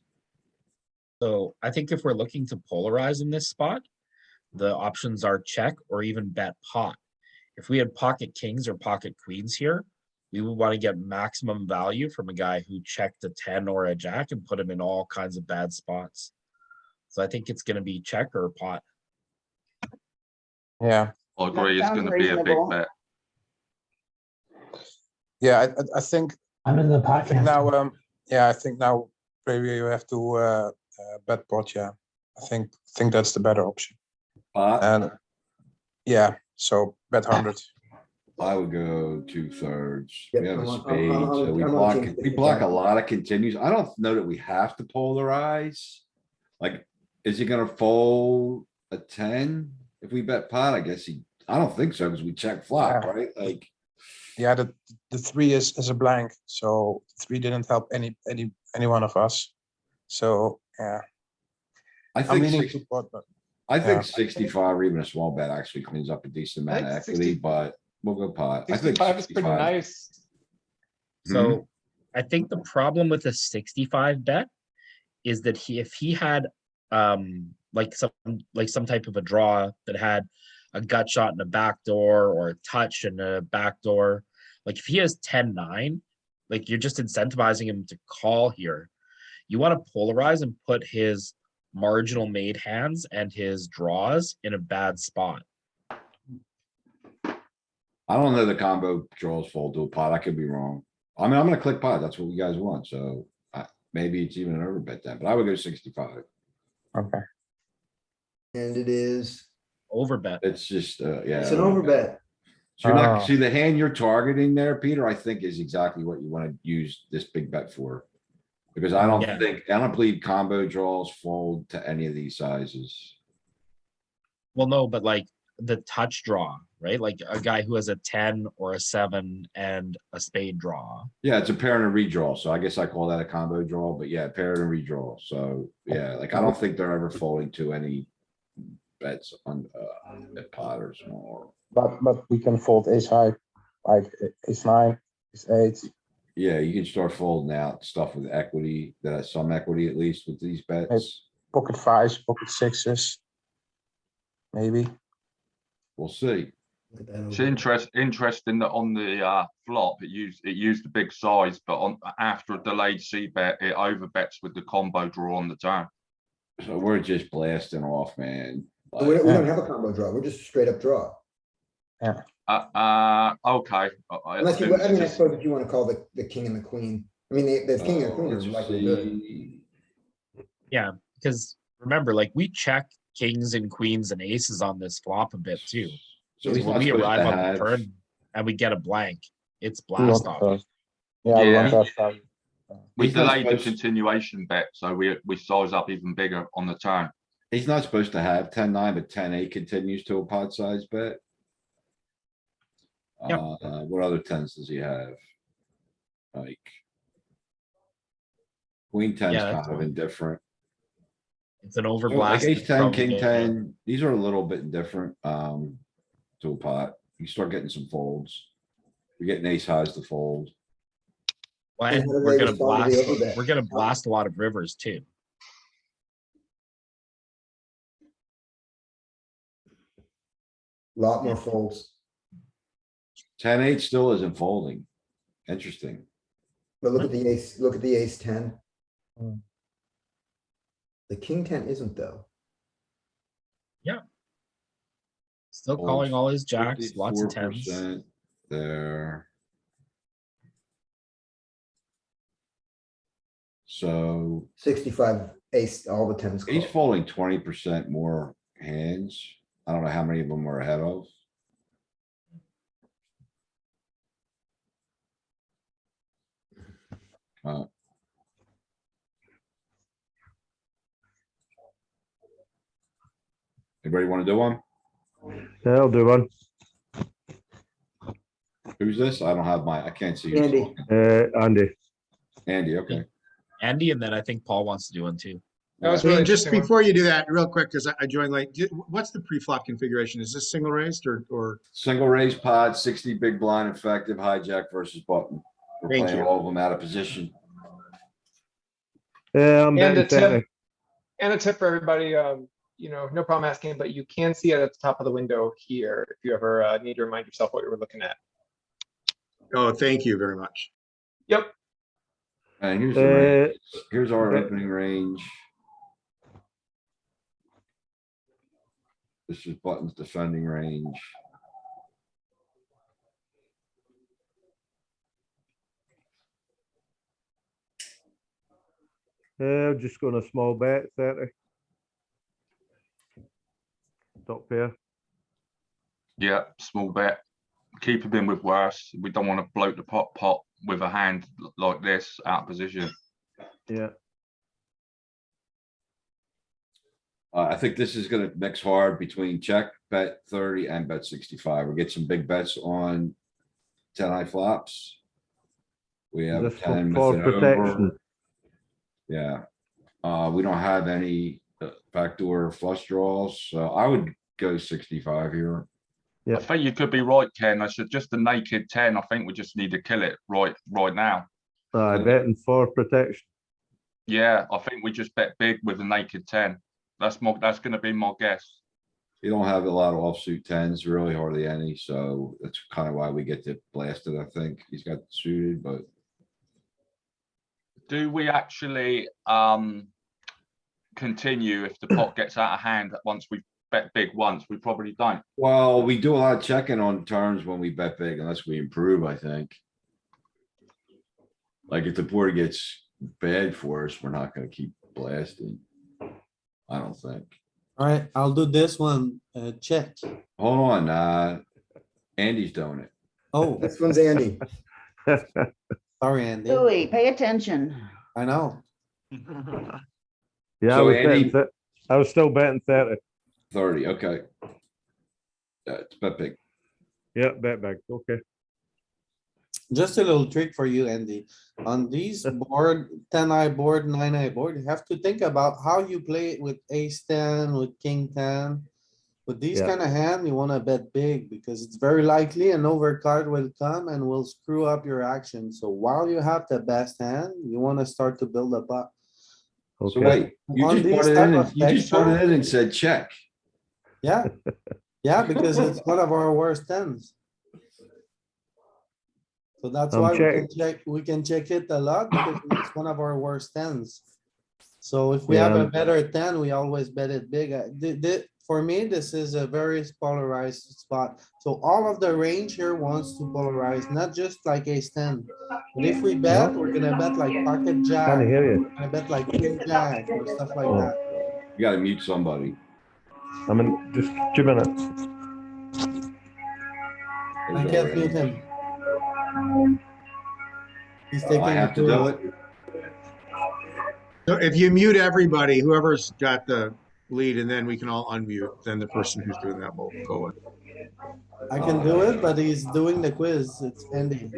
So I think if we're looking to polarize in this spot, the options are check or even bet pot. If we had pocket kings or pocket queens here, we would want to get maximum value from a guy who checked a 10 or a jack and put him in all kinds of bad spots. So I think it's going to be check or pot. Yeah, I agree, it's sounds gonna be a big reasonable. bet. yeah, I think I'm in the podcast. now, yeah, I think now maybe you have to bet pot, yeah. I think that's the better option. Pot, And yeah, so bet 100. I would go 2/3. Yep, We have a I'm on- spade, so we I'm on block, team we block a 65. lot of continues. I don't know that we have to polarize. Like, is he gonna fold a 10? If we bet pot, I guess I don't think so, because we check flop, Yeah. right? Like, Yeah, the 3 is a blank, so 3 didn't help any one of us. So yeah, I I'm think leaning to pot, but I think yeah. 65 or even a small bet actually cleans up a decent I amount of think equity, 60 but we'll go pot. I think 65 is pretty 65. nice. So I think the problem with a 65 bet is that if he had like some type of a draw that had a gut shot and a backdoor or a touch and a backdoor, like if he has 10-9, like you're just incentivizing him to call here. You want to polarize and put his marginal made hands and his draws in a bad spot. I don't know the combo draws fold to a pot. I could be wrong. I mean, I'm gonna click pot. That's what you guys want, so maybe it's even an overbet then, but I would go 65. Okay. And it is, overbet. It's just, yeah. It's an overbet. So you're not, Ah. see the hand you're targeting there, Peter, I think is exactly what you wanna use this big bet for. Because I don't Yeah. think, I don't believe combo draws fold to any of these sizes. Well, no, but like the touch draw, right? Like a guy who has a 10 or a 7 and a spade draw. Yeah, it's a pair and a redraw, so I guess I call that a combo draw, but yeah, pair and a redraw, so, yeah, like, I don't think they're ever folding to any bets on, at pot or small. But we can fold ace high, like ace nine, ace eight. Yeah, you can start folding out stuff with equity, that has some equity at least with these bets. Pocket fives, pocket sixes. Maybe. We'll see. It's interesting that on the flop, it used a big size, but on after a delayed C bet, it overbets with the combo draw on the turn. So we're just blasting off, man. But we Like, don't have a combo draw. We're just straight up draw. Okay. Unless you, I mean, I suppose if you want to call the king and the queen. I mean, the king and queen are let's likely good. see. Yeah, because remember, like we check kings and queens and aces on this flop a bit too. So So he's when not we supposed arrive to on the have, turn and we get a blank, it's We want blast to off. have- Yeah, we want Yeah. to have. We he's not delayed the supposed, continuation bet, so we size up even bigger on the turn. he's not supposed to have 10-9, but 10-8 continues to a pot size bet. Yep. What other tens does he have? Like. Queen ten's Yeah, kind that's of fine. indifferent. It's an So, like overblast. ace it's 10, probably king gonna- 10, these are a little bit indifferent, to a pot. You start getting some folds. You're getting ace highs to fold. Well, And and how do we're they gonna respond to the blast. overbet? We're gonna blast a lot of rivers too. Lot more folds. 10-8 still isn't folding. Interesting. But look at the ace, look at the ace 10. Mm. The king 10 isn't though. Still calling all his jacks, lots of tens. 54% there. So 65 ace, all the tens. he's called. folding 20% more hands. I don't know how many of them we're ahead of. Anybody wanna do one? Yeah, I'll do one. Who's this? I don't have I can't see. who's Andy. talking. Andy. Andy, okay. Andy, and then I think Paul wants to do one too. That was Yeah. really Just interesting. before you do that, real quick, because I joined late, what's the pre-flop configuration? Is this single raised or? Single raise pot, 60 big blind effective, hijack versus button. We're Thank playing you. all of them out of position. Yeah, I'm And betting a tip, 30. and a tip for everybody, no problem asking, but you can see it at the top of the window here if you ever need to remind yourself what you were looking at. Oh, thank you very much. Yep. And here's the range. Uh, Here's our okay. opening range. This is buttons defending range. I'm just going a small bet, 30. Top pair. Yeah, small bet. Keep him in with worse. We don't want to bloat the pot with a hand like this out of position. Yeah. I think this is gonna mix hard between check, bet 30 and bet 65. We get some big bets on 10 high flops. We have This 10 for with it over. protection. Yeah. We don't have any backdoor flush draws, so I would go 65 here. I think you could be right, Ken. I should just a naked 10. I think we just need to kill it right now. Betting for protection. Yeah, I think we just bet big with a naked 10. That's gonna be my guess. You don't have a lot of offsuit tens, really hardly any, so that's kind of why we get to blasted, I think. He's got suited, but Do we actually continue if the pot gets out of hand once we bet big once? We probably don't. well, we do a lot of checking on turns when we bet big unless we improve, I think. Like if the board gets bad for us, we're not gonna keep blasting. I don't think. Alright, I'll do this one, check. Hold on, Andy's doing it. Oh, This one's Andy. sorry, Andy. Louis, pay attention. I know. Yeah, So Andy- I was still betting 30. 30, okay. It's bet big. Yeah, bet big, okay. Just a little trick for you, Andy. On these board, 10-eye board, 9-eye board, you have to think about how you play it with ace 10, with king 10. With these Yeah. kind of hand, you wanna bet big because it's very likely an overcard will come and will screw up your action. So while you have the best hand, you wanna start to build up. So Okay. wait, you On just these put it type in, of and you just put texture- it in and said check. Yeah, yeah, because it's one of our worst tens. So that's I'm why we can check it a lot because it's one of our worst tens. So if we have Yeah. a better ten, we always bet it big. For me, this is a very polarized spot. So all of the range here wants to polarize, not just like ace ten. But if we bet, we're gonna bet like pocket jack, Can't hear you. we're gonna bet like queen jack or stuff like Oh. that. You gotta mute somebody. I'm in just 2 minutes. I There's can't our mute range. him. He's taking. I have to do it. So if you mute everybody, whoever's got the lead, and then we can all unmute, then the person who's doing that will go in. I can do it, but he's doing the quiz. It's ending.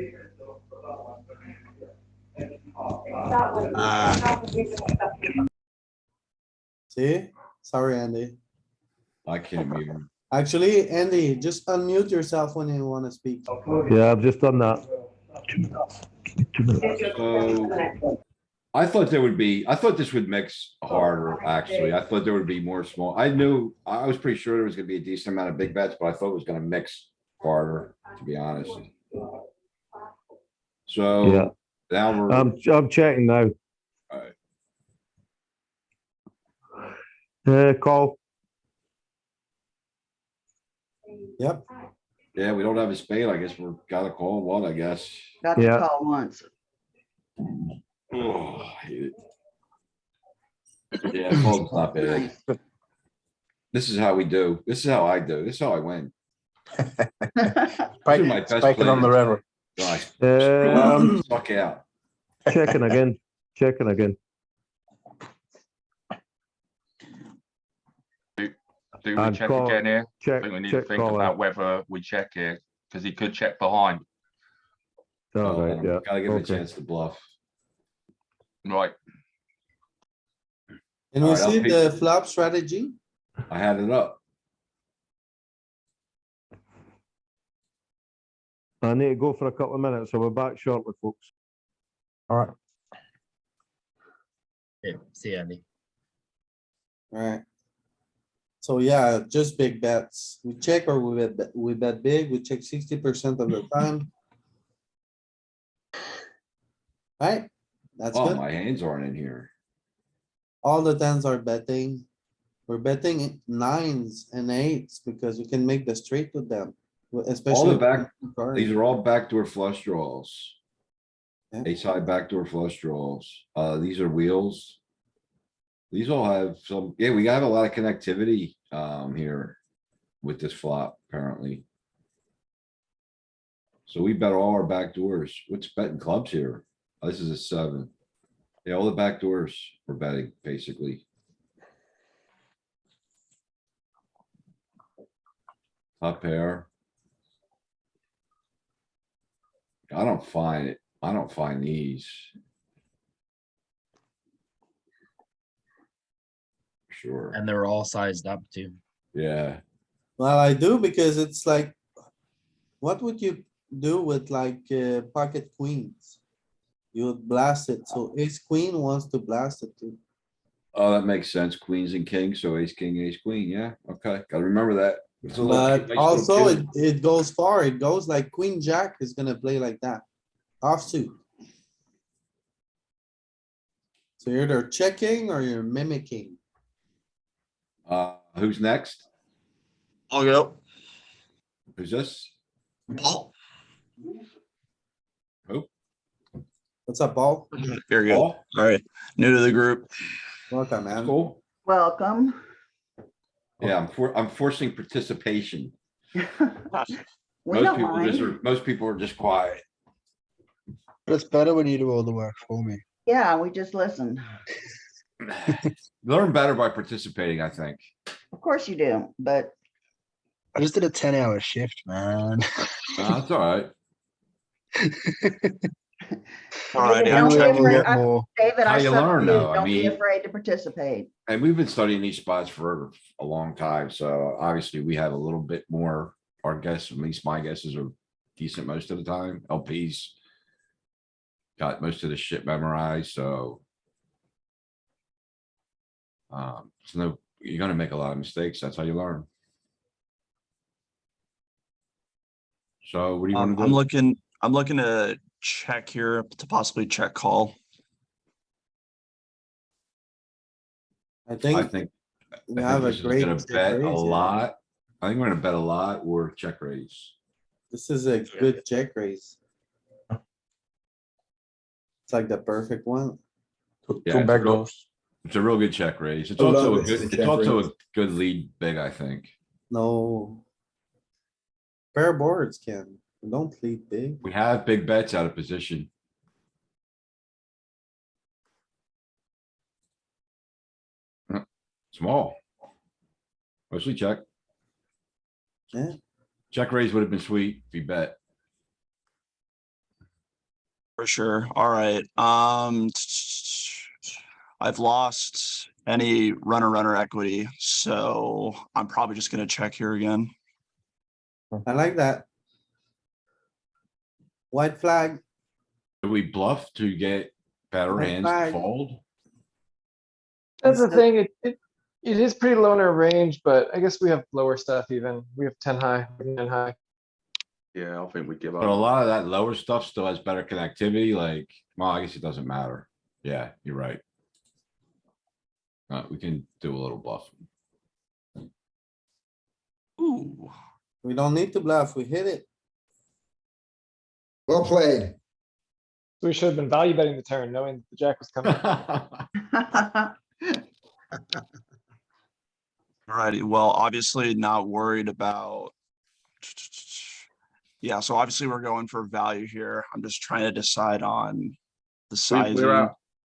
See? Sorry, Andy. I can't mute him. Actually, Andy, just unmute yourself when you wanna speak. Yeah, I've just done that. 2 minutes. So I thought I thought this would mix harder, actually. I thought there would be more small. I was pretty sure there was gonna be a decent amount of big bets, but I thought it was gonna mix harder, to be honest. Yeah. So now we're, I'm checking now. alright, Call. Yep. yeah, we don't have a spade. I guess we're gotta call one, I guess. Got to Yeah. call once. Oh, I hate it. Yeah, fold's not bad. Nice. This is how we do. This is how I do. This is how I win. Spike, my best spiking on the plays. river. Guys, suck out. Checking again. Checking again. Do we And check call- again here? I Check. think we need to Check think call about out. whether we check here, because he could check behind. All right. Yeah. Gotta give him a Okay. chance to bluff. Right, Can we Alright, I'll see pick- the flop strategy? I had it up. I need to go for a couple of minutes, so we're back shortly, folks. All right. Okay, see you, Andy. Alright. So yeah, just big bets. We check or we bet big. We check 60% of the time. Right? That's Oh, good. my hands aren't in here. All the tens are betting. We're betting nines and eights because we can make the straight with them. Especially. back- with cards. These are all backdoor flush draws. Yeah. Ace high backdoor flush draws. These are wheels. These all have some, yeah, we have a lot of connectivity, here with this flop, apparently. So we bet all our backdoors. What's betting clubs here? Oh, this is a 7. Yeah, all the backdoors we're betting, basically. Top pair. I don't find it. I don't find these. Sure, And they're all sized up too. yeah. Well, I do because it's like, what would you do with like pocket queens? You would blast it. So ace queen wants to blast it too. Oh, that makes sense. Queens and kings, so ace, king, ace, queen. Yeah, okay, gotta remember that. It's a little But nice little also cube. it goes far. It goes like queen jack is gonna play like that. Offsuit. So you're either checking or you're mimicking. Who's next? I'll go. Who's this? Paul. Who? What's up, Paul? Very good. Paul? All right. New to the group. Welcome, man. Cool. Welcome. Yeah, I'm forcing participation. We Most don't people just mind. are, most people are just quiet. But it's better when you do all the work for me. Yeah, we just listen. Learn better by participating, I think. Of course you do, but I just did a 10-hour shift, man. That's alright. Alrighty, David, I'm don't be Learn a afraid. lot more. David, How I you spoke learn, to you. though. I Don't be mean- afraid to participate. And we've been studying these spots for a long time, so obviously we have a little bit more, our guess, at least my guesses are decent most of the time. LPs got most of the shit memorized, so. So no, you're gonna make a lot of mistakes. That's how you learn. So what do you wanna I'm do? looking to check here to possibly check call. I I think think, we I have think a this is great gonna check bet a raise here. lot. I think we're gonna bet a lot or check raise. This is a good check raise. It's like the perfect one. Two Yeah, back it's real- doors. It's a real good check raise. It's I love also a this as a good, it's check also a raise. good lead big, I think. No. Pair boards can, don't lead big. We have big bets out of position. Small. Mostly check. Yeah. Check raise would have been sweet if you bet. For sure. Alright, I've lost any runner equity, so I'm probably just gonna check here again. I like that. White flag, Do we bluff to get better Red hands to flag. fold? That's the Instead- thing, it is pretty low in our range, but I guess we have lower stuff even. We have 10 high, 9 high. Yeah, I think we give But a up. lot of that lower stuff still has better connectivity, like, well, I guess it doesn't matter. Yeah, you're right. We can do a little bluff. Ooh, we don't need to bluff, we hit it. Well played. We should have been value betting the turn, knowing the jack was coming. alrighty, well, obviously not worried about. Yeah, so obviously we're going for value here. I'm just trying to decide on the sizing.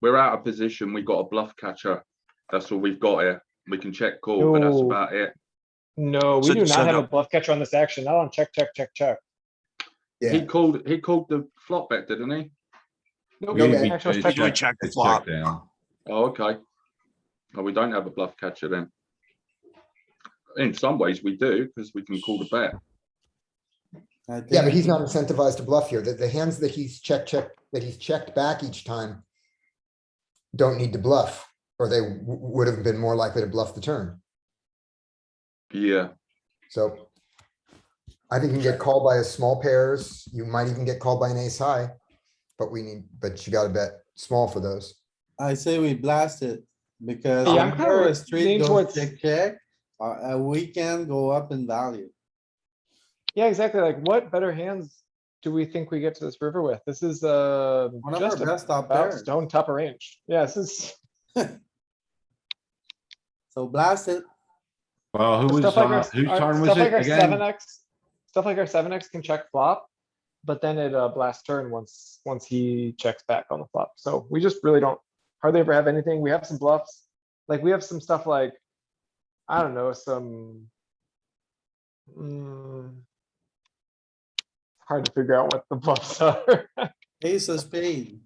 We're out of position. We got a bluff catcher. That's all we've got here. We can check call, but that's No. about it. No, we So- do so not have no- a bluff catcher on this action, not on check, check, check, check. He Yeah, called the flop bet, didn't he? Nope, No We- bet. we- actual it's check. We check the it's flop. down. Oh, okay. Oh, we don't have a bluff catcher then. In some ways we do, because we can call the bet. I yeah, think but he's not incentivized to bluff here. The hands that he's that he's checked back each time don't need to bluff, or they would have been more likely to bluff the turn. Yeah, So I think you can get called by a small pairs. You might even get called by an ace high. But you gotta bet small for those. I say we blast it, because Yeah, I'm whenever kinda a street leaning goes towards- check, check, we can go up in value. Yeah, exactly. Like what better hands do we think we get to this river with? This is, One of our just best top about pairs. stone top of range. Yeah, this is. So blast it. Well, who was, Stuff like whose turn was stuff like it our again? 7x, stuff like our 7x can check flop, but then it blasts turn once he checks back on the flop. So we just really don't hardly ever have anything. We have some bluffs. Like we have some stuff like, I don't know, some. Hard to figure out what the bluffs are. Ace of spade.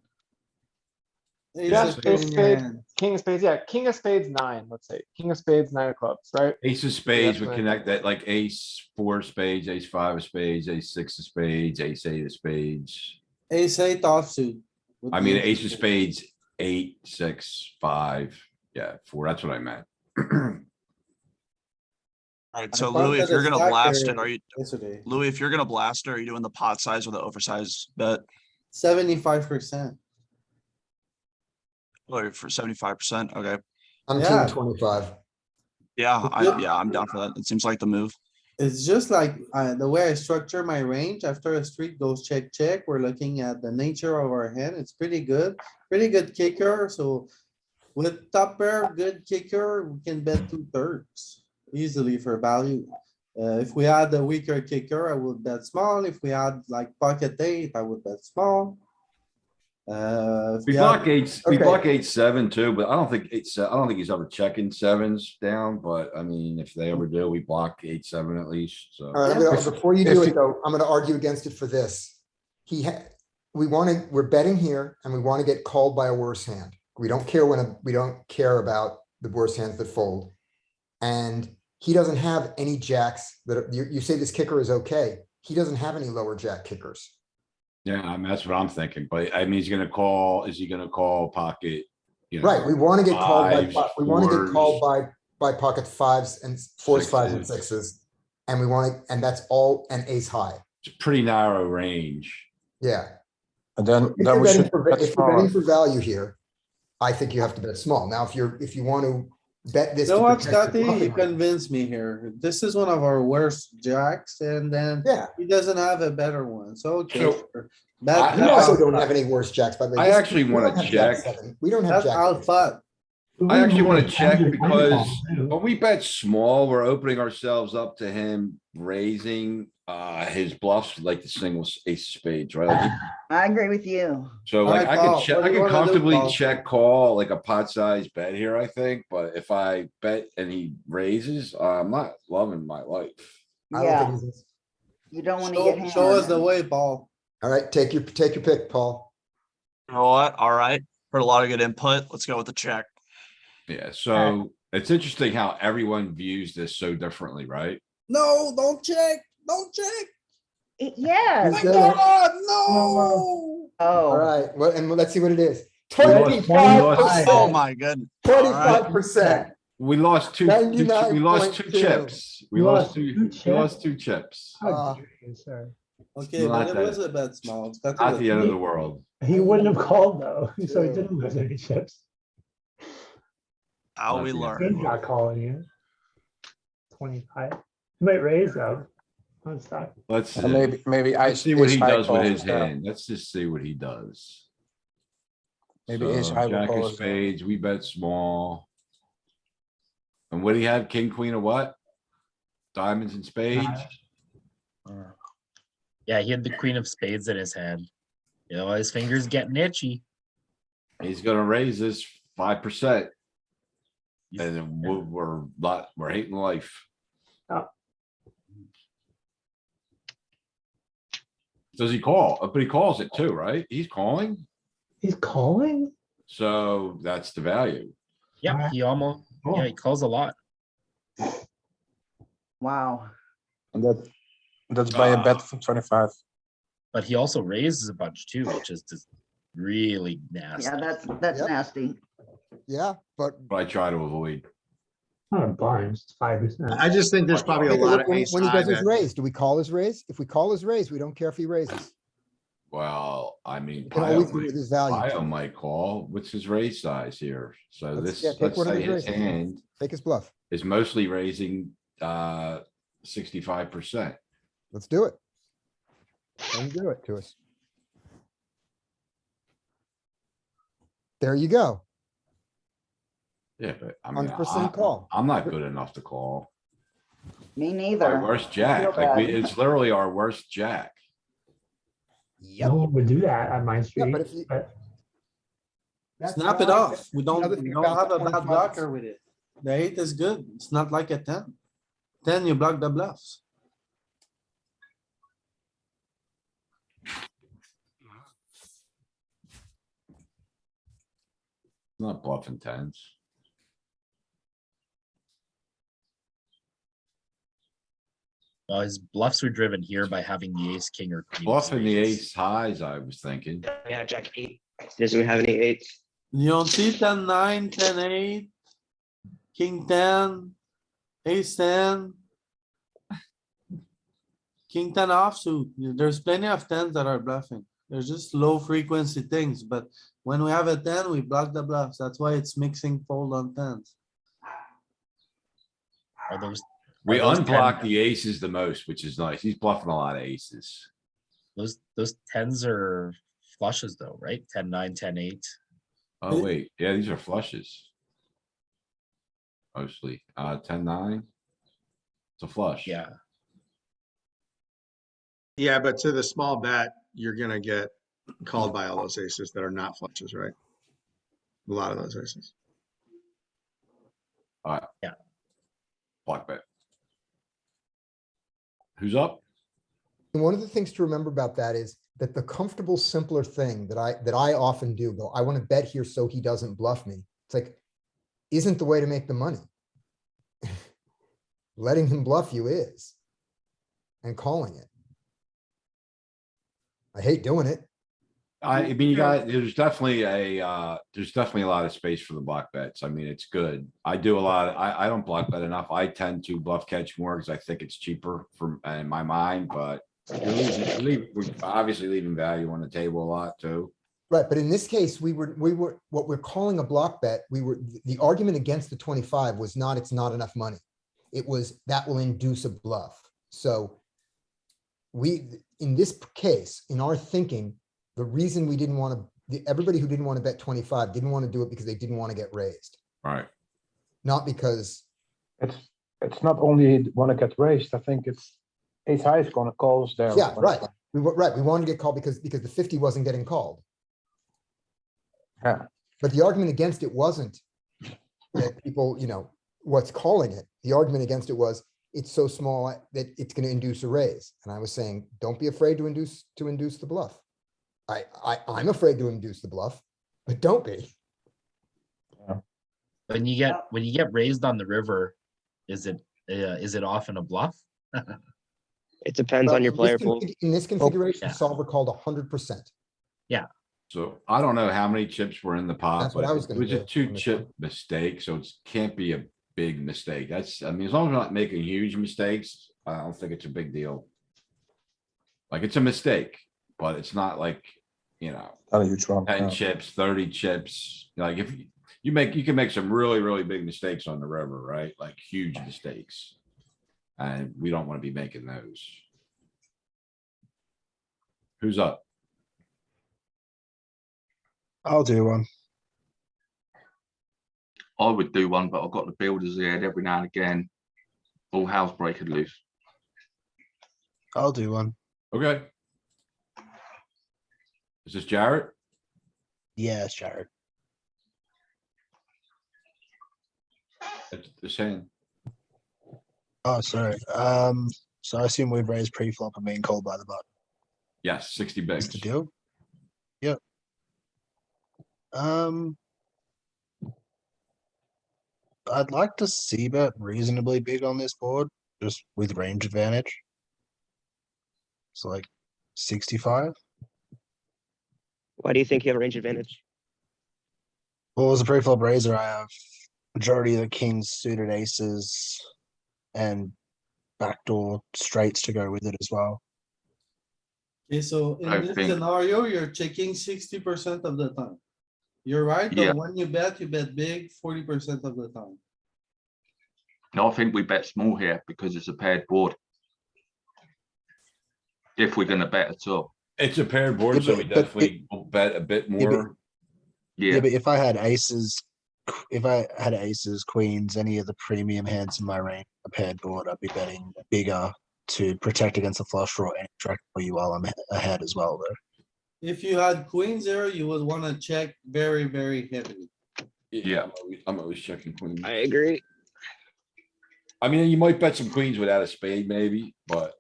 Ace Yeah, of spade ace in your spade. hand. King of spades, yeah, king of spades 9, let's say. King of spades, 9 of clubs, right? Ace of spades would fine. connect that like ace four of spades, ace five of spades, ace six of spades, ace eight of spades. Ace eight offsuit. with I the mean, ace of spades, 8, 6, 5, yeah, 4, that's what I meant. Alright, I so thought Louis, that if you're it's gonna back blast there it, are you, Yesterday, Louis, if you're gonna blast it, are you doing the pot size or the oversized bet? 75%. Or for 75%? Okay, I'm Yeah. team 25. yeah, Good. I'm down for that. It seems like the move. It's just like, the way I structure my range after a street goes check, check, we're looking at the nature of our hand. It's pretty good kicker, so with top pair, good kicker, we can bet 2/3. easily for value. If we had a weaker kicker, I would bet small. If we had like pocket eight, I would bet small. If We had- block eights, we Okay. block 8-7 too, but I don't think I don't think he's ever checking sevens down, but I mean, if they ever do, we block 8-7 at least, so. All right, before you do it though, I'm gonna argue against it for this. We're betting here and we wanna get called by a worse hand. We don't care we don't care about the worse hands that fold. And he doesn't have any jacks you say this kicker is okay. He doesn't have any lower jack kickers. Yeah, I mean, that's what I'm thinking, but I mean, is he gonna call pocket? You know, Right, we wanna get called by, fives, we wanna get called fours, by pocket fives and fours, fives and sixes. sixes. And we want and that's all an ace high. It's a pretty narrow range. Yeah. And then If you're we betting should for, bet if you're betting smaller. for value here, I think you have to bet small. Now, if you want to bet this. You know to what, protect your Scotty? bluffing You range. convinced me here. This is one of our worst jacks and then Yeah, he doesn't have a better one. So, okay. So, sure. Bet I we also alpha. don't have any worse jacks, by the way. I This- actually we wanna don't have jack check. seven. We don't have That's jack. alpha. I actually wanna check because when we bet small, we're opening ourselves up to him raising his bluffs like the singles ace of spades, right? Like, I agree with you. so like Alright, I Paul, can check, what do I you can wanna do, comfortably Paul? check call like a pot size bet here, I think, but if I bet and he raises, I'm not loving my life. I don't Yeah, think he's- you don't want to get Show us the hammered. way, Paul. All right, take your pick, Paul. You know what? All right. Heard a lot of good input. Let's go with the check. Yeah, so it's interesting how everyone views this so differently, right? No, don't check. Don't check. Yes. My do it. God, no. All Oh, right, well, and let's see what it is. We lost- 25%. Oh my goodness. 25%. We lost two, we lost two 99.2. chips. We You lost lost two, two we lost chips? two chips. Uh, Sir. Okay, Not but it was that- a bet small. It's got Not to the end of the world. He wouldn't have called though, so he Two. didn't lose any chips. How we Not the learn. He's not calling you. 25. He might raise though. On stock. Let's see. Maybe Let's see what he ace-high does with calls his there. hand. Let's just see what he does. Maybe So, ace-high will Jack call of as well. spades, we bet small. And what do you have? King, queen of what? Diamonds and spades? Yeah, he had the queen of spades in his hand. You know, his fingers getting itchy. He's gonna raise this 5%. And then we're hating life. Oh. Does he call? But he calls it too, right? He's calling, He's calling? so that's the value. Yeah, he almost, Oh. yeah, he calls a lot. wow. And that's by a bet from 25. But he also raises a bunch too, which is just really nasty. Yeah, that's Yep. nasty. Yeah, but But I try to avoid. Not a bunch, it's 5%. I just think there's probably a lot of when ace when he high does his that, raise, do we call his raise? If we call his raise, we don't care if he raises. Well, I mean, We can Pio always do might, with his value. Pio might call. What's his raise size here? So Let's- this, yeah, take let's one of say his his raises. hand Take his bluff. is mostly raising 65%. Let's do it. Let him do it to us. There you go. Yeah, but I mean, 100% call. I'm not good enough to call. Me Our neither. worst I jack, feel like bad. it's literally our worst jack. Yep. No one would do that on my Yeah, street. but if you. That's Snap it why- off. We the other don't thing have about a the bad 25 blocker with it. The 8 is good. It's not like a 10. 10, you block the bluffs. Not bluffing tens. His bluffs were driven here by having the ace, king, or queen. of Bluffing the spades. ace highs, I was thinking. Yeah, jack eight. Doesn't have any eights. You don't see 10, 9, 10, 8, king 10, ace 10. King 10 offsuit. There's plenty of tens that are bluffing. There's just low frequency things, but when we have a 10, we block the bluffs. That's why it's mixing fold on tens. Are those We those unblock 10 the aces the most, which is nice. He's bluffing a lot of aces. those tens are flushes though, right? 10, 9, 10, 8. Oh, wait, yeah, these are flushes. Mostly, 10, 9. It's a flush. Yeah. Yeah, but to the small bet, you're gonna get called by all those aces that are not flushes, right? A lot of those aces. Alright. Yeah. Block bet. Who's up? And one of the things to remember about that is that the comfortable, simpler thing that I often do, go, I want to bet here so he doesn't bluff me. It's like, isn't the way to make the money. Letting him bluff you is. And calling it. I hate doing it. I mean, you got, there's definitely a lot of space for the block bets. I mean, it's good. I do a lot. I don't block bet enough. I tend to bluff catch more because I think it's cheaper from in my mind, but we're obviously leaving value on the table a lot too. Right, but in this case, we were, what we're calling a block bet, the argument against the 25 was not, it's not enough money. It was, that will induce a bluff. So in this case, in our thinking, the reason we didn't want to, everybody who didn't want to bet 25 didn't want to do it because they didn't want to get raised. Right. Not because, It's not only want to get raised. I think it's ace-high is going to call us there. yeah, right. We wanted to get called because the 50 wasn't getting called. Yeah. But the argument against it wasn't that people, what's calling it. The argument against it was it's so small that it's going to induce a raise. And I was saying, don't be afraid to induce the bluff. I'm afraid to induce the bluff, but don't be. When you get raised on the river, is it often a bluff? It depends But on your in player this pool. In this configuration, yeah. solver called 100%. So I don't know how many chips were in the pot, That's what but I was it gonna was a do on two this chip mistake, so it can't be a big mistake. I mean, as long as we're not making huge mistakes, I don't think it's a big deal. Like, it's a mistake, but it's not like, Not a huge one. 10 chips, 30 chips. Like, if you can make some really, really big mistakes on the river, right? Like huge mistakes. And we don't want to be making those. Who's up? I'll do one. I would do one, but I've got the builders here every now and again. All house breaking loose. I'll do one. Okay. Is this Jarrett? Yeah, it's Jared. It's the same. Oh, sorry. So I assume we've raised pre-flop and being called by the button. Yes, 60 That's bigs. the deal. Yep. I'd like to see bet reasonably big on this board, just with range advantage. It's like 65. Why do you think you have a range advantage? Well, as a pre-flop raiser, I have majority of the kings, suited aces, and backdoor straights to go with it as well. Okay, so I in this think- scenario, you're checking 60% of the time. You're right, Yeah. though, when you bet big 40% of the time. No, I think we bet small here because it's a paired board. If we're gonna bet at all. It's a paired board, Yeah, so we but definitely will bet a bit but- more. Yeah, But if I had aces, queens, any of the premium hands in my range, a paired board, I'd be betting bigger to protect against the flush draw and track for you while I'm ahead as well, though. If you had queen zero, you would wanna check very, very heavily. Yeah. I'm always checking queens. I agree. I mean, you might bet some queens without a spade maybe, but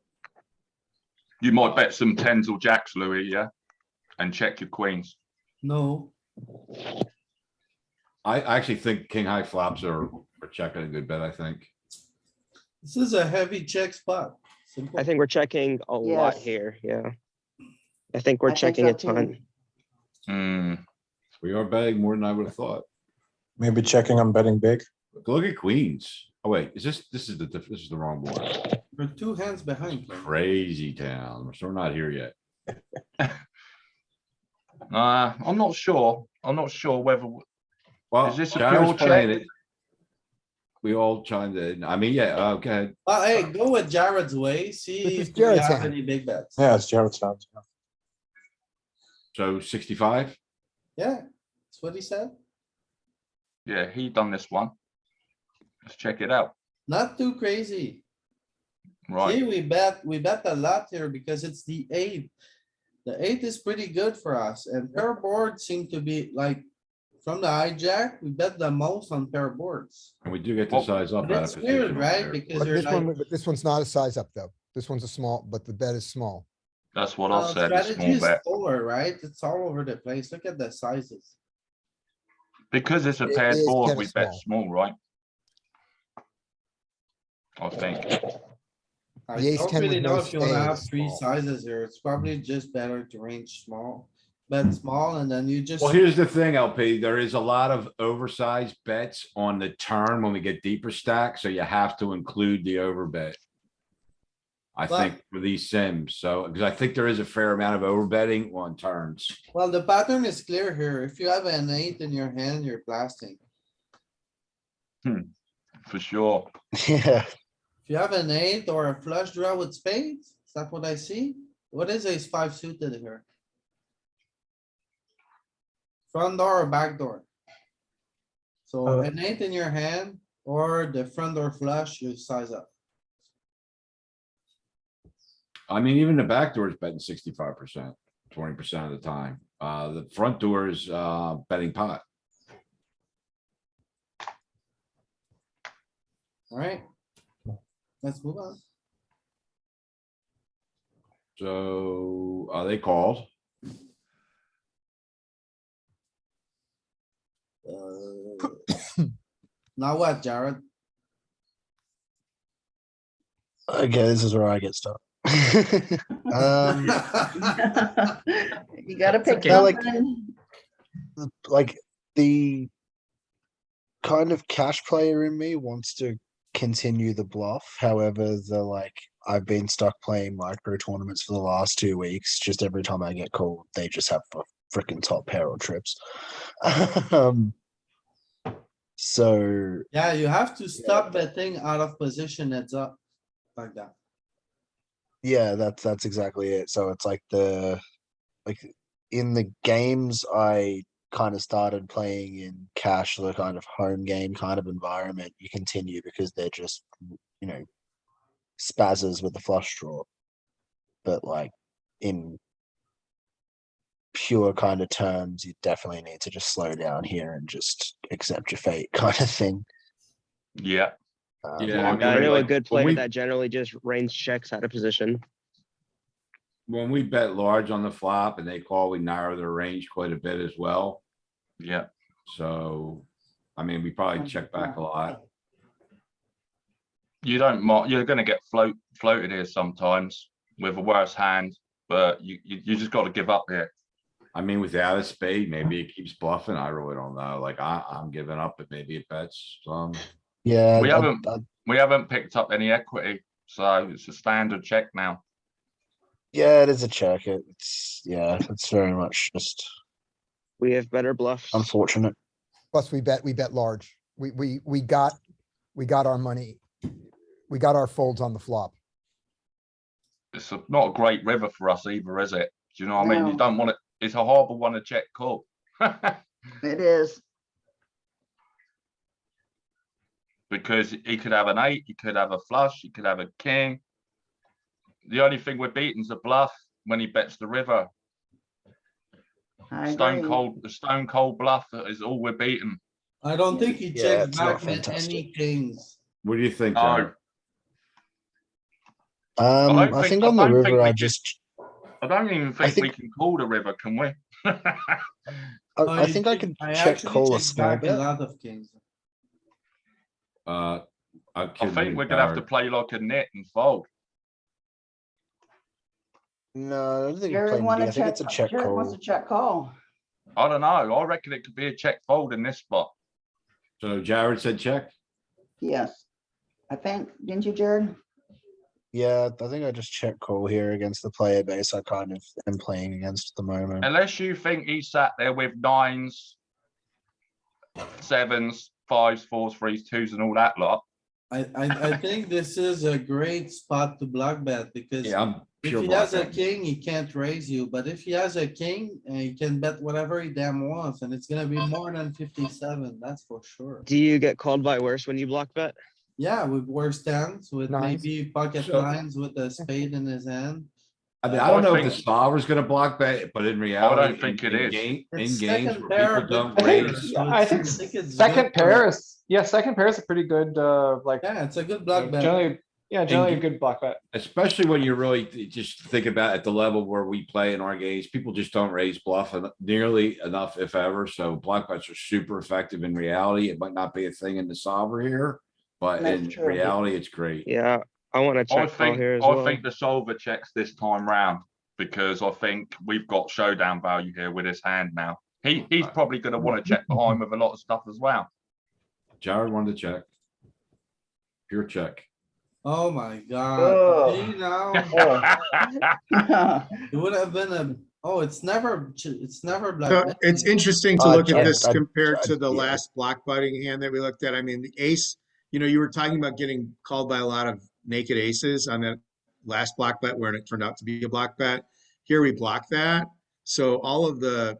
you might bet some tens or jacks, Louis, yeah? And check your queens. No, I actually think king high flops are checking a good bet, I think. this is a heavy check spot. Simple. I think we're checking a lot Yes. here, yeah. I think we're I think checking a so, too. ton. We are betting more than I would have thought. Maybe checking, I'm betting big. Look at queens. Oh wait, this is the wrong board. We're 2 hands behind. Ken. Crazy town. So we're not here yet. I'm not sure. I'm not sure whether, Well, Is this a Jared's pure playing check? it. We all chimed in. I mean, yeah, okay. Hey, go with Jared's way, see This is if you Jared's have hand. any big bets. Yeah, it's Jared's hand. So 65? Yeah, that's what he said. yeah, he done this one. Let's check it out. Not too crazy. Right. See, we bet a lot here because it's the 8. The 8 is pretty good for us and pair boards seem to be like, from the hijack, we bet the most on pair boards. And we do get to Well, size up But out it's of weird, position. right? there. Because But you're this like, one's not a size up though. This one's a small, but the bet is small. That's what I well, said, a strategy small is bet. polar, right? It's all over the place. Look at the sizes. Because it's a It paired is board, kinda we bet small. small, right? I think. I The ace don't 10 with really know no if you wanna spade have is 3 small. sizes here. It's probably just better to range small. Bet small and then you just. Well, here's the thing, LP, there is a lot of oversized bets on the turn when we get deeper stack, so you have to include the overbet. I But- think for these sims, so, because I think there is a fair amount of overbetting on turns. Well, the pattern is clear here. If you have an 8 in your hand, you're blasting. For sure. Yeah, If you have an 8 or a flush draw with spades, is that what I see? What is ace 5 suited here? Front door or back door? So an 8 in your hand or the front door flush, you size up. I mean, even the back door is betting 65%, 20% of the time. The front door is, betting pot. Alright. Let's move on. So, they called. Now what, Jared? okay, this is where I get stuck. You gotta pick okay. No, like- something. Like the kind of cash player in me wants to continue the bluff. However, I've been stuck playing micro tournaments for the last 2 weeks. Just every time I get called, they just have a freaking top pair or trips. So Yeah, you have to stop betting out of position heads up like that. yeah, that's exactly it. So it's like in the games I kind of started playing in cash, the kind of home game kind of environment, you continue because they're just, spazzes with the flush draw. But like in pure kind of terms, you definitely need to just slow down here and just accept your fate kind of thing. Yeah. Yeah, I mean, I know a like, good when player we- that generally just range checks out of position. When we bet large on the flop and they call, we narrow their range quite a bit as well. Yeah. So, I mean, we probably check back a lot. You don't, you're gonna get floated here sometimes with a worse hand, but you just gotta give up here. I mean, without a spade, maybe it keeps bluffing. I really don't know. Like, I'm giving up, but maybe it bets some. Yeah, We haven't picked up any equity, so it's a standard check now. yeah, it is a check. It's very much just We have better bluffs. unfortunate. Plus we bet large. We got our money. We got our folds on the flop. It's not a great river for us either, is it? Do you know what I mean? You No. don't want it. It's a horrible one to check call. It is. Because he could have an 8, he could have a flush, he could have a king. The only thing we're beating is a bluff when he bets the river. I Stone agree. cold, the stone cold bluff is all we're beating. I don't think he Yeah, checks it's not back with any fantastic. kings. What do you think, No, Jared? I think on the don't think river, we I can- just, I don't even think we think- can call the river, can we? I think I could check actually call a check small back a bet. lot of kings. I'm I kidding think you, we're gonna have to Jared. play like a net and fold. No, I don't think Jared playing wanna I think it's a check Jared wants call. a check call. I don't know. I reckon it could be a check fold in this spot. So Jared said check. Yes. I think, didn't you, Jared? Yeah, I think I just check call here against the player base I kind of am playing against at the moment. Unless you think he sat there with 9s, 7s, 5s, 4s, 3s, 2s and all that lot. I think this is a great spot to block bet because Yeah, I'm if pure he has a bluffing. king, he can't raise you, but if he has a king, he can bet whatever he damn wants, and it's gonna be more than 57, that's for sure. Do you get called by worse when you block bet? Yeah, with worse stands, with Nines. maybe pocket So- nines with a spade in his hand. I mean, I don't I know if the think- solver's gonna block bet, but in reality, think in it is. game, in It's games second where pair, people but don't I think, raise. so I think it's second good pair for- is, yeah, second pair is a pretty good, like, Yeah, it's a good block bet. generally, yeah, generally a good block bet. Especially when you really just think about at the level where we play in our games, people just don't raise bluff nearly enough, if ever. So block bets are super effective in reality. It might not be a thing in the solver here, but That's in true. reality, it's great. Yeah, I want to check call here as well. I think the solver checks this time round because I think we've got showdown value here with his hand now. He's probably going to want to check behind with a lot of stuff as well. Jared wanted to check. Pure check. Oh my god. Ugh. See now, it would have been it's never black. So betting. it's interesting to look at I- this I- compared to the yeah. last block butting hand that we looked at. I mean, the ace, you were talking about getting called by a lot of naked aces on that last block bet where it turned out to be a block bet. Here we block that. So all of the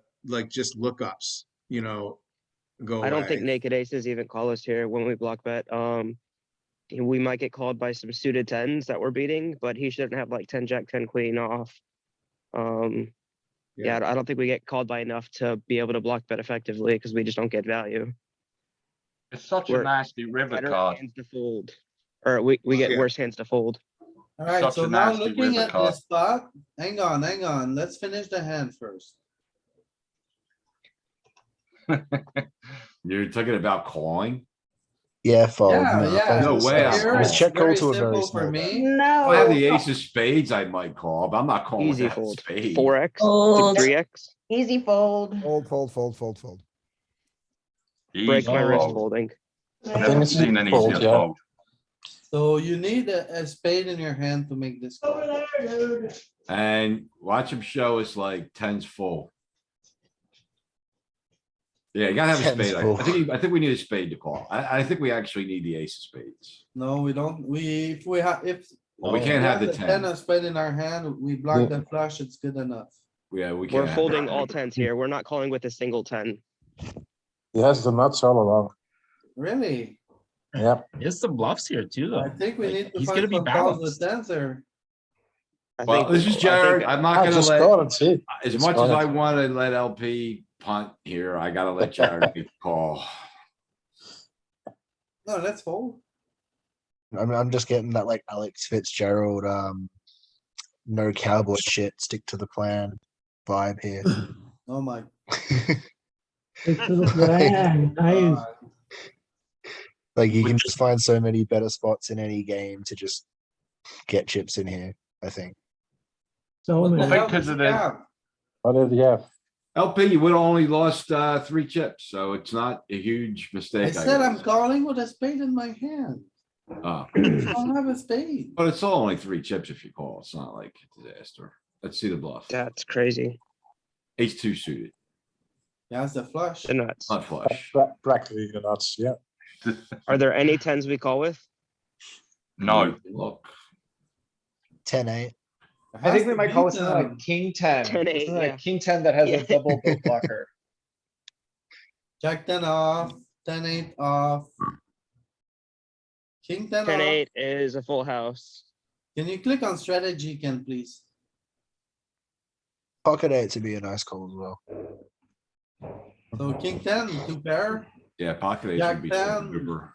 just lookups, go I don't think away. naked aces even call us here when we block bet. We might get called by some suited tens that we're beating, but he shouldn't have like 10 jack, 10 queen off. Yeah, I don't think we get called by enough to be able to block bet effectively because we just don't get value. It's such a We're nasty river Better card. hands to fold, or we get Yeah. worse hands to fold. Alright, such so a now nasty looking river at card. this spot, hang on, let's finish the hand first. You're talking about calling? Yeah, fold. Yeah, No, yeah. No way I'm Here calling. it's Check call very to a very simple for small me. If I have No, the ace of spades, I might call, but I'm not calling with Easy that fold. spade. 4x, Fold. 3x, easy fold. Fold, fold, fold, fold, fold. break my wrist fold. folding. Never seen an easier fold. So you need a spade in your hand to make this call. And watch him show us like tens full. Yeah, you gotta have a Tens spade. full. I think we need a spade to call. I think we actually need the ace of spades. No, we don't, if we have, if. Well, we can't have the Ten 10. of spade in our hand, we block the flush, it's good enough. Yeah, we can't. We're have folding the all 10. tens here. We're not calling with a single 10. He has the nuts all along. Really? Yep. There's some bluffs here too, though. I think we Like, need to he's gonna find be some calls with balanced. tens there. Well, this is Jared. I'm not gonna Just let, call and see. as Just much call as it. I wanna let LP punt here, I gotta let Jared make the call. No, let's fold. I'm just getting that like Alex Fitzgerald, no cowboy shit, stick to the plan vibe here. Oh my. Stick to the plan. Nice. God. Like you can just find so many better spots in any game to just get chips in here, I think. So What the many. hell because does of he the- have? What did he have? LP, you would have only lost 3 chips, so it's not a huge I mistake. said I'm guess. calling with a spade in my hand. Oh. I don't have a spade. But it's all only 3 chips if you call. It's not like a disaster. Let's see the bluff. That's crazy. Ace 2 suited, He has the flush. The nuts. not flush. Practically the nuts, yeah. Are there any tens we call with? No, Look, 10-8. I think we might call it something like king 10. 10-8, Something yeah. like king 10 that has Yeah. a double boat blocker. Jack 10 off, 10-8 off. King 10 off. 10-8 is a full house. Can you click on strategy, Ken, please? Pocket 8 to be a nice call as well. So king 10, 2 pair. yeah, pocket ace Jack would be 10. super.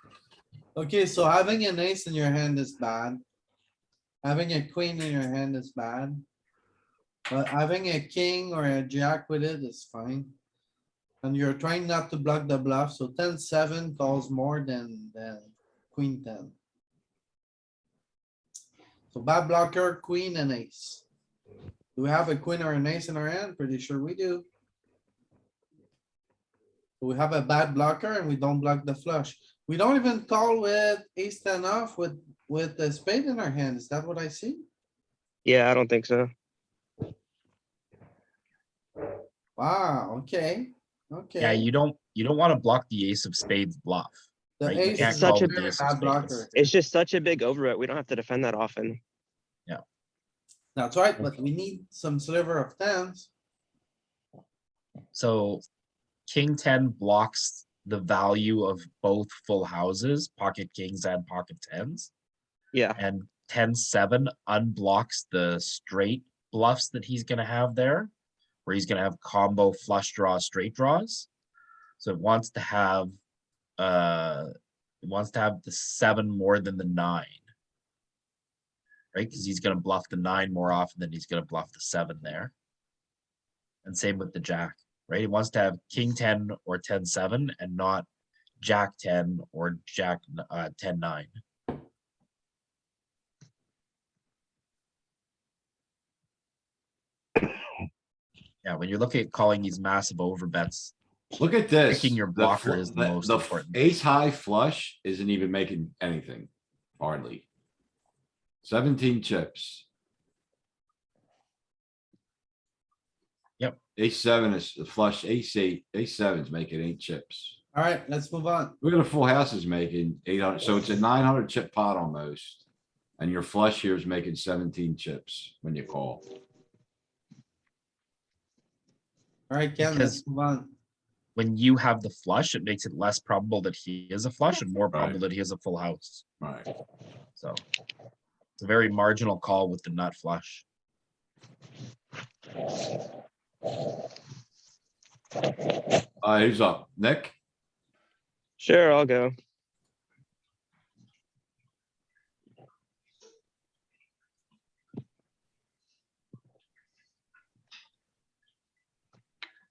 Okay, so having an ace in your hand is bad. Having a queen in your hand is bad. But having a king or a jack with it is fine. And you're trying not to block the bluff, so 10-7 calls more than queen 10. So bad blocker, queen and ace. Do we have a queen or an ace in our hand? Pretty sure we do. We have a bad blocker and we don't block the flush. We don't even call with ace 10 off with the spade in our hand. Is that what I see? Yeah, I don't think so. Wow, okay, okay. Yeah, you don't want to block the ace of spades bluff. The right? You ace can't is call such with a the ace of bad spades. blocker. It's just such a big overbet. We don't have to defend that often. That's right, but we need some sliver of tens. So king 10 blocks the value of both full houses, pocket kings and pocket tens. Yeah, And 10-7 unblocks the straight bluffs that he's gonna have there, where he's gonna have combo flush draw, straight draws. So it wants to have the 7 more than the 9. Right? Because he's gonna bluff the 9 more often than he's gonna bluff the 7 there. And same with the jack, right? He wants to have king 10 or 10-7 and not jack 10 or jack 10-9. Yeah, when you're looking at calling these massive overbets, Look at this. picking your The blocker fl- is the most important. ace high flush isn't even making anything, hardly. 17 chips. Yep. Ace 7 is the flush, ace 8, ace 7's making 8 chips. Alright, let's move on. Look at the full house is making 800, so it's a 900 chip pot almost. And your flush here is making 17 chips when you call. Alright, Ken, let's Because- move on. When you have the flush, it makes it less probable that he is a flush and more probable Right. that he is a full house. Right. So it's a very marginal call with the nut flush. Who's up? Nick? sure, I'll go.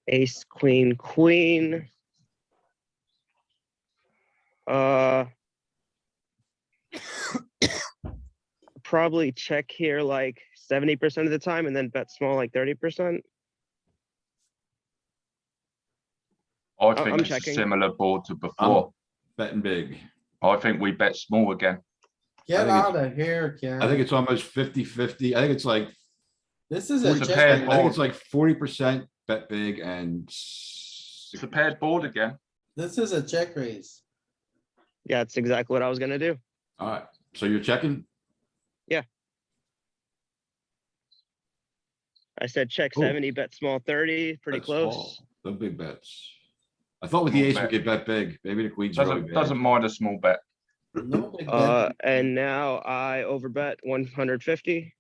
Ace, queen, queen. Probably check here like 70% of the time and then bet small like 30%. I think I'm it's a checking. similar board to before. Betting big. I think we bet small again. Get think it's- out of here, Ken. I think it's almost 50-50. I think it's like, This is a It's a check. pair I raise. think it's like 40% bet big and. It's a paired board again. This is a check raise. Yeah, that's exactly what I was gonna do. Alright, so you're checking? I said check Ooh. 70, bet small 30, pretty Bet close. small. No big bets. I thought with the Small ace we bet. could bet big. Maybe the queen's really Doesn't bad. mind a small bet. No big bet. And now I overbet 150.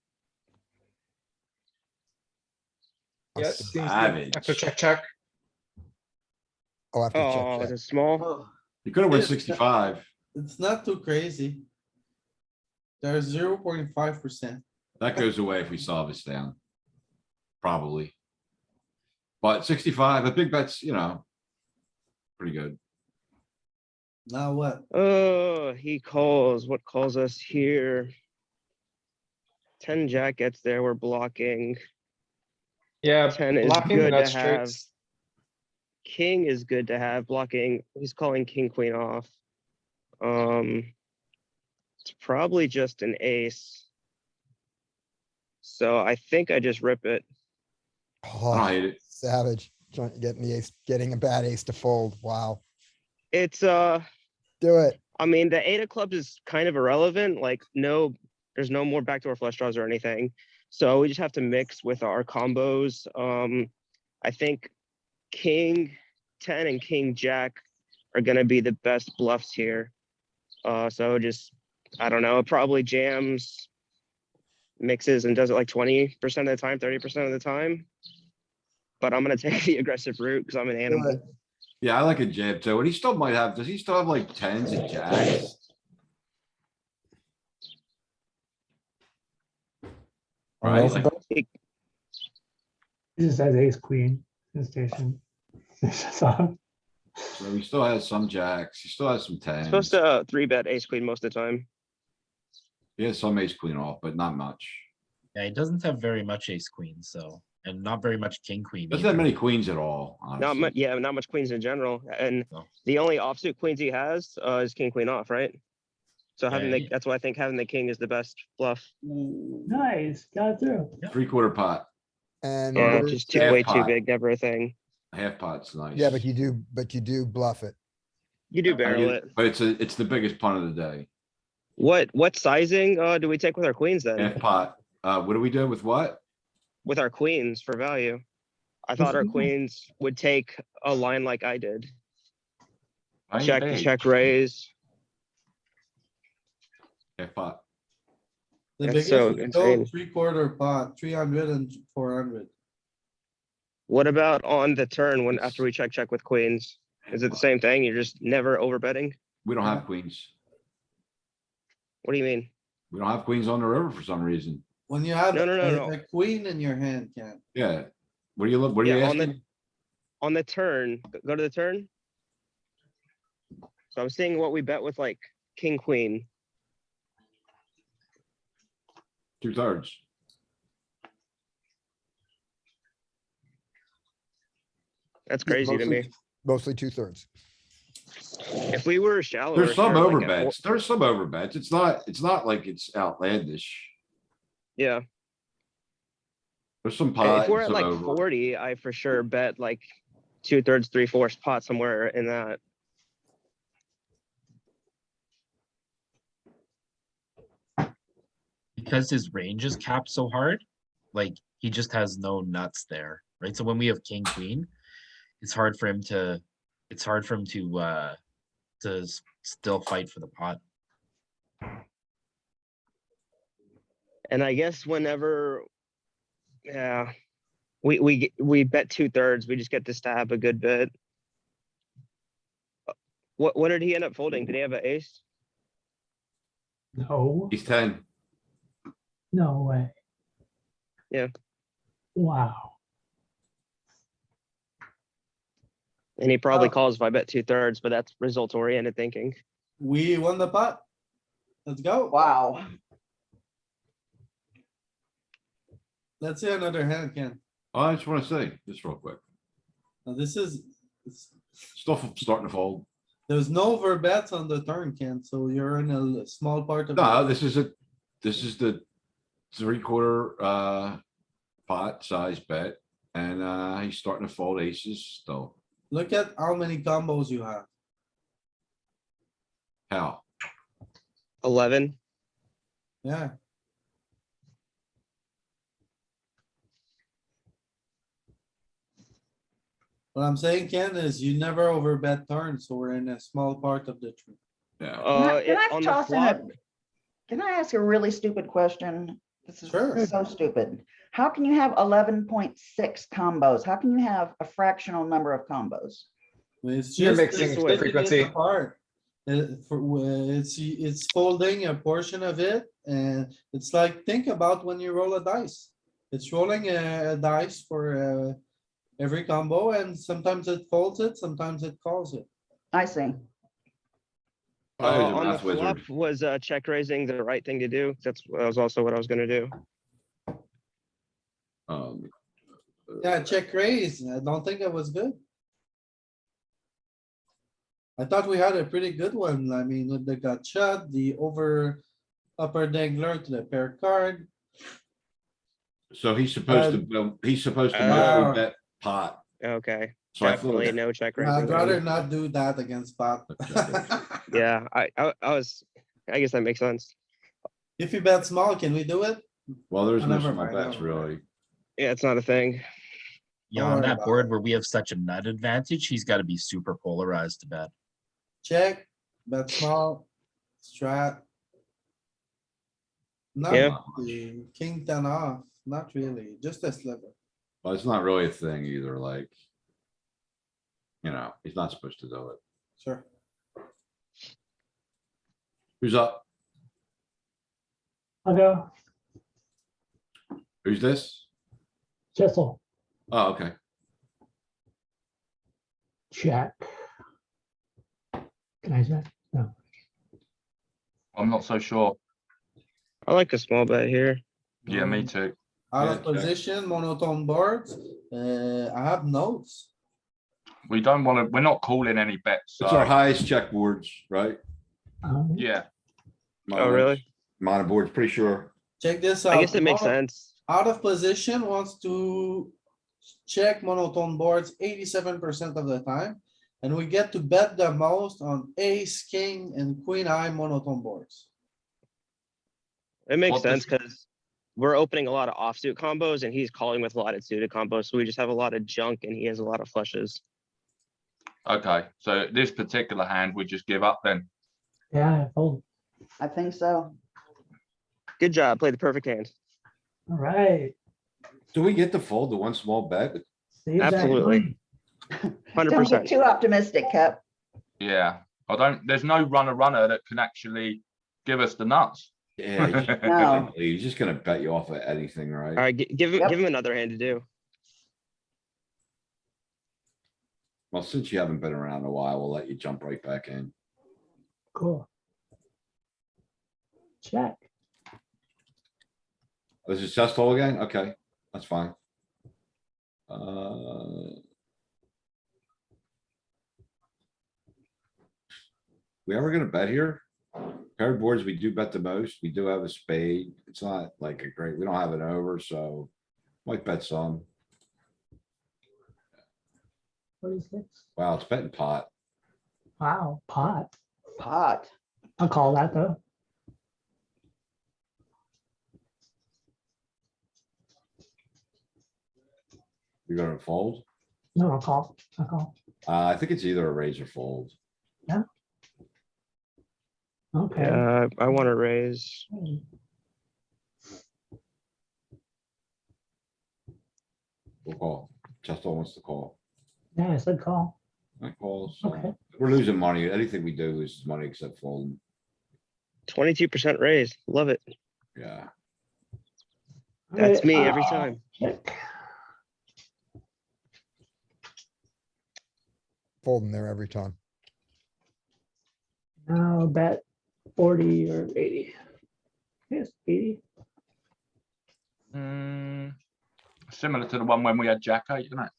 I'm Yeah, s- seems good. Savage. After check, check. Oh, after check, Oh, check. it's a small. Oh, You could have went It's- 65. It's not too crazy. There's 0.5%. That goes away if we solve this down. Probably. But 65, a big bet's, you know. Pretty good. Now what? Oh, he calls. What calls us here? 10 jack gets there. We're blocking. Yeah, 10 is blocking the good nut to have. straights. King is good to have. Blocking. He's calling king queen off. It's probably just an ace. So I think I just rip it. I Oh, don't hate it. savage. Getting the ace, getting a bad ace to fold. Wow. It's Do it. I mean, the 8 of clubs is kind of irrelevant. Like, no, there's no more backdoor flush draws or anything. So we just have to mix with our combos. I think king 10 and king jack are gonna be the best bluffs here. So just, I don't know, it probably jams, mixes and does it like 20% of the time, 30% of the time. But I'm gonna take the aggressive route because I'm an Do animal. it. Yeah, I like a jab too. And he still might have, does he still have like tens and jacks? Right? Also Like, bet- He just has ace queen in station. So, so he still has some jacks. He still has some tens. Supposed to 3-bet ace queen most of the time. He has some ace queen off, but not much. Yeah, he doesn't have very much ace queen, so, and not very much king queen. Doesn't have either. many queens at all, Not much, honestly. yeah, not much queens in general. And No. the only offsuit queens he has is king queen off, right? So having the, Yeah. that's why I think having the king is the best bluff. nice, got it through. 3/4 pot, And Yeah, what is just too, that? half way too pot. big, never a thing. half pot's nice. Yeah, but you do bluff it. You do I barrel mean, it. But it's the biggest punt of the day. What sizing do we take with our queens then? Half pot. What do we do with what? With our queens for value? I thought our queens would take a line like I did. Maybe. check raise. Half pot. The That's biggest, so we go insane. 3/4 pot, 300 and 400. What about on the turn when after It's- we check with queens? Is it the same thing? You're just never overbetting? We don't Yeah. have queens. What do you mean? We don't have queens on the river for some reason. When you have No. a queen in your hand, Ken. Yeah. What do you look, what are you Yeah, on asking? on the turn, go to the turn. So I'm seeing what we bet with like king, queen. 2/3. That's Yeah, crazy to me. Mostly 2/3. If we were shallower. There's some sure, like at overbets. There's some overbets. It's not like it's outlandish. Yeah, There's some pot. if we're and at some like over. 40, I for sure bet like 2/3, 3/4 pot somewhere in that. Because his range is capped so hard, like he just has no nuts there, right? So when we have king, queen, it's hard for him to still fight for the pot. And I guess whenever, yeah, we bet 2/3, we just get to stab a good bit. What did he end up folding? Did he have an ace? No, He's 10. no way. Yeah. Wow. And he probably Oh. calls if I bet 2/3, but that's result oriented thinking. We won the pot. Let's go. Wow. Let's see another hand, Ken. I just want to say this real quick. Now this is, Stuff starting to fold. there's no over bets on the turn, Ken, so you're in a small part of. No, this is the 3/4 pot size bet. And he's starting to fold aces still. Look at how many combos you have. How? 11. Yeah. What I'm saying, Ken, is you never over bet turn, so we're in a small part of the tree. Yeah. Can I On the toss in flop, can I ask a really stupid question? This is Sure. so stupid. How can you have 11.6 combos? How can you have a fractional number of combos? It's You're just mixing splitting it frequency. apart. It's folding a portion of it, and it's like, think about when you roll a dice. It's rolling a dice for every combo, and sometimes it folds it, sometimes it calls it. I see. Oh, he's a on the math flop wizard. was check raising the right thing to do. That was also what I was gonna do. Yeah, check raise. I don't think it was good. I thought we had a pretty good one. I mean, with the gut shot, the over upper dangler to the pair card. So he's supposed he's supposed to mostly bet pot. Okay, So I feel definitely like no check raising. I'd then. rather not do that against pot. Yeah, I guess that makes sense. If you bet small, can we do it? well, there's Oh, no never small mind, bets never really. Yeah, it's not a thing. Yeah, Don't on worry that about board it. where we have such a nut advantage, he's got to be super polarized to bet. Check, bet small, strat. Not Yeah. really. King 10 off, not really, just a sliver. But it's not really a thing either, like. He's not supposed to do it. Sure. Who's up? I'll go. Who's this? Chisel, Oh, okay. check. Can I check? No. I'm not so sure. I like a small bet here. Yeah, me too. Out Yeah, of check. position, monotone boards. I have notes. We don't want to, we're not calling any bets. It's our So, highest check boards, right? yeah, Oh, really? Mono boards, pretty sure. Check this out. I guess it makes Mono- sense. Out of position wants to check monotone boards 87% of the time. And we get to bet the most on ace, king, and queen eye monotone boards. It makes What does- sense because we're opening a lot of offsuit combos and he's calling with a lot of suited combos. So we just have a lot of junk and he has a lot of flushes. Okay, so this particular hand, we just give up then. Yeah, I fold. I think so. Good job. Played the perfect hand. All right. Do we get to fold the one small bet? Save that Absolutely. coin. 100%. Don't get too optimistic, Cap. Yeah, there's no runner that can actually give us the nuts. Yeah, No. he's just gonna bet you off of anything, All right? right, give him Yep. give him another hand to do. Well, since you haven't been around a while, we'll let you jump right back in. Cool. Check. This is just all again? Okay, that's fine. We ever gonna bet here? Paired boards, we do bet the most. We do have a spade. It's not like a great, we don't have it over, so might bet some. 46. Wow, it's betting pot. Wow, pot. Pot. I'll call that though. You're gonna fold? No, I'll call. I'll call. I think it's either a raise or fold. Okay. I want to raise. We'll call. Chestel wants to call. Yeah, I said call. I call, Okay. so we're losing money. Anything we do loses money except folding. 22% raise. Love it. Yeah. That's Alright, me every time. Check. Folding there every time. Now bet 40 or 80. Yes, 80. Similar to the one when we had Jack 8, isn't it?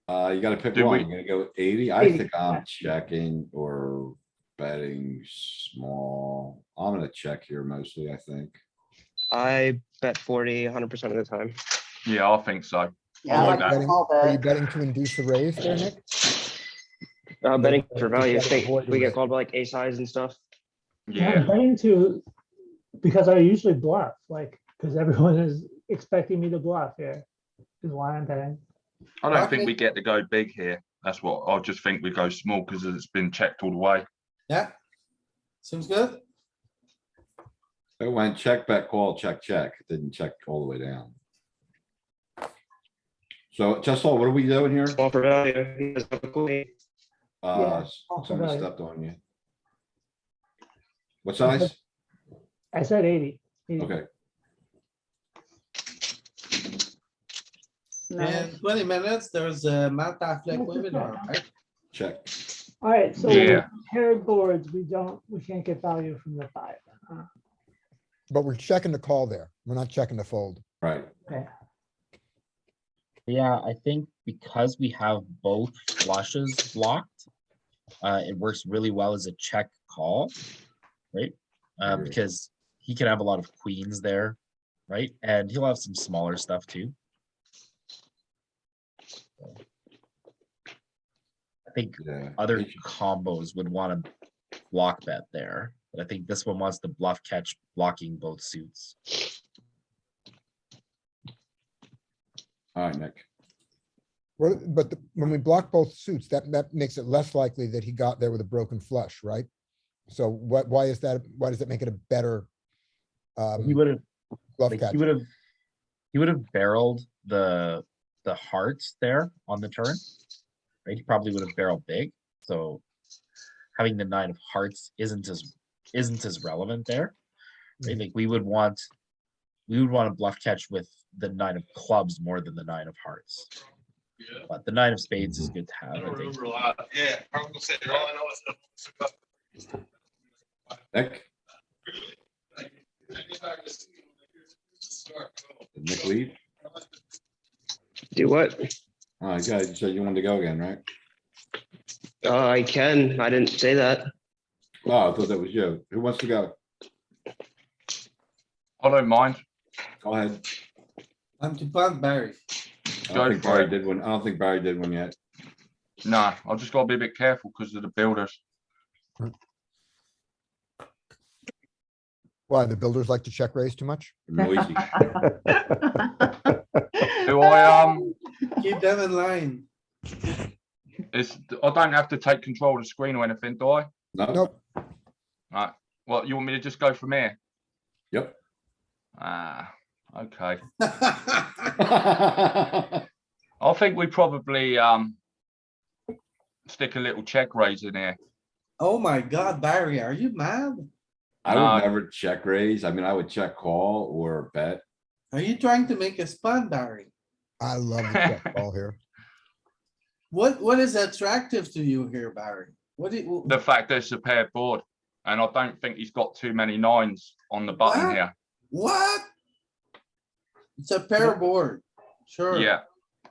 You gotta pick Did one. we- You're gonna go 80. I 80, think I'm yeah. checking or betting small. I'm gonna check here mostly, I think. I bet 40 100% of the time. Yeah, I think so. Yeah, I like like that. the Betting- small Are you bet. betting to induce the raise there, Nick? Betting for Just value. gotta Think avoid the we get raise. called by like A+highs and stuff. Yeah, I'm Yeah, betting to because I usually bluff, like because everyone is expecting me to bluff here. Is why I'm betting. I don't Okay. think we get to go big here. That's what I just think we go small because it's been checked all the way. Yeah. Seems good. It went check, bet, call, check, check. It didn't check all the way down. So Chestel, what are we doing here? Small for value. He does have a queen. Yeah, small for Someone value. stepped on you. What size? I said 80. 80. Okay, No. In 20 minutes, there's a Matt Affleck webinar, right? check. All right, so Yeah. paired boards, we can't get value from the 5. But we're checking the call there. We're not checking the fold. Right. Okay. Yeah, I think because we have both flushes blocked, it works really well as a check call, right? Agree. Because he can have a lot of queens there, right? And he'll have some smaller stuff too. I think Yeah. other combos would want to block bet there, but I think this one wants to bluff catch blocking both suits. Alright, Nick. Well, but when we block both suits, that makes it less likely that he got there with a broken flush, right? So why is that? Why does it make it a better? He would have Bluff like catch? he would have barreled the hearts there on the turn, right? He probably would have barreled big. So having the 9 of hearts isn't as relevant there. Right? Like we would want to bluff catch with the 9 of clubs more than the 9 of hearts. But the 9 of spades is good to have. I think. Yeah, I was gonna say, all I know is. Nick? Did Nick leave? Do what? Oh, you guys said you wanted to go again, right? I can. I didn't say that. Oh, I thought that was you. Who wants to go? I don't mind. Go ahead. I'm to punt Barry. I Go don't think for Barry it. did one. I don't think Barry did one yet. No, I've just got to be a bit careful because of the builders. Well, Why, the builders like to check raise too much? Noisy. Do I, Keep them in line. I don't have to take control of the screen or anything, do I? Nope. Right, well, you want me to just go from here? Yep. Ah, okay. I think we probably, stick a little check raise in here. Oh my god, Barry, are you mad? I No. would never check raise. I mean, I would check call or bet. Are you trying to make a spun, Barry? I love the check call here. What is attractive to you here, Barry? What do you? The fact that it's a paired board, and I don't think he's got too many nines on the button What? here. What? It's a pair board, sure. Yeah,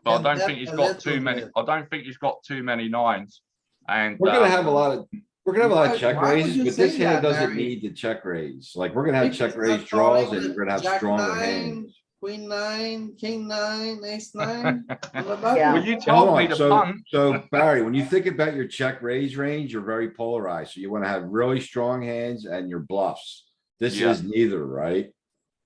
but I Can don't bet think he's a got too little many. bit. I don't think he's got too many nines. And We're gonna have a lot of, Why- check why would raises, you but this say hand that, doesn't Barry? need to check raise. Like, we're gonna have Think check he's raise not draws calling and with we're gonna have Jack stronger 9, hands. Queen 9, King 9, Ace 9. on the Yeah. button. well, you So hold told me on, to so, punt. so Barry, when you think about your check raise range, you're very polarized. So you wanna have really strong hands and your bluffs. This Yeah. is neither, right?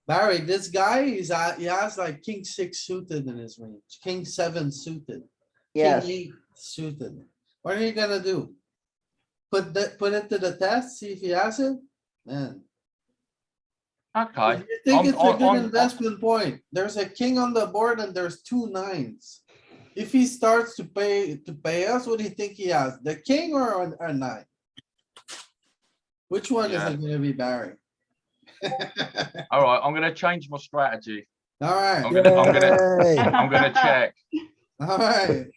Barry, this guy he has like King 6 suited in his range, King 7 suited. Yes. King 8 suited. What are you gonna do? Put it to the test, see if he has it? Man, Okay. if you think I'm- it's a good I'm- investment point. There's a king on the board and there's 2 9s. If he starts to pay us, what do you think he has? The king or a 9? Which one is Yeah. it gonna be, Barry? All right, I'm gonna change my strategy. Alright, I'm gonna Yay. I'm gonna check. alright.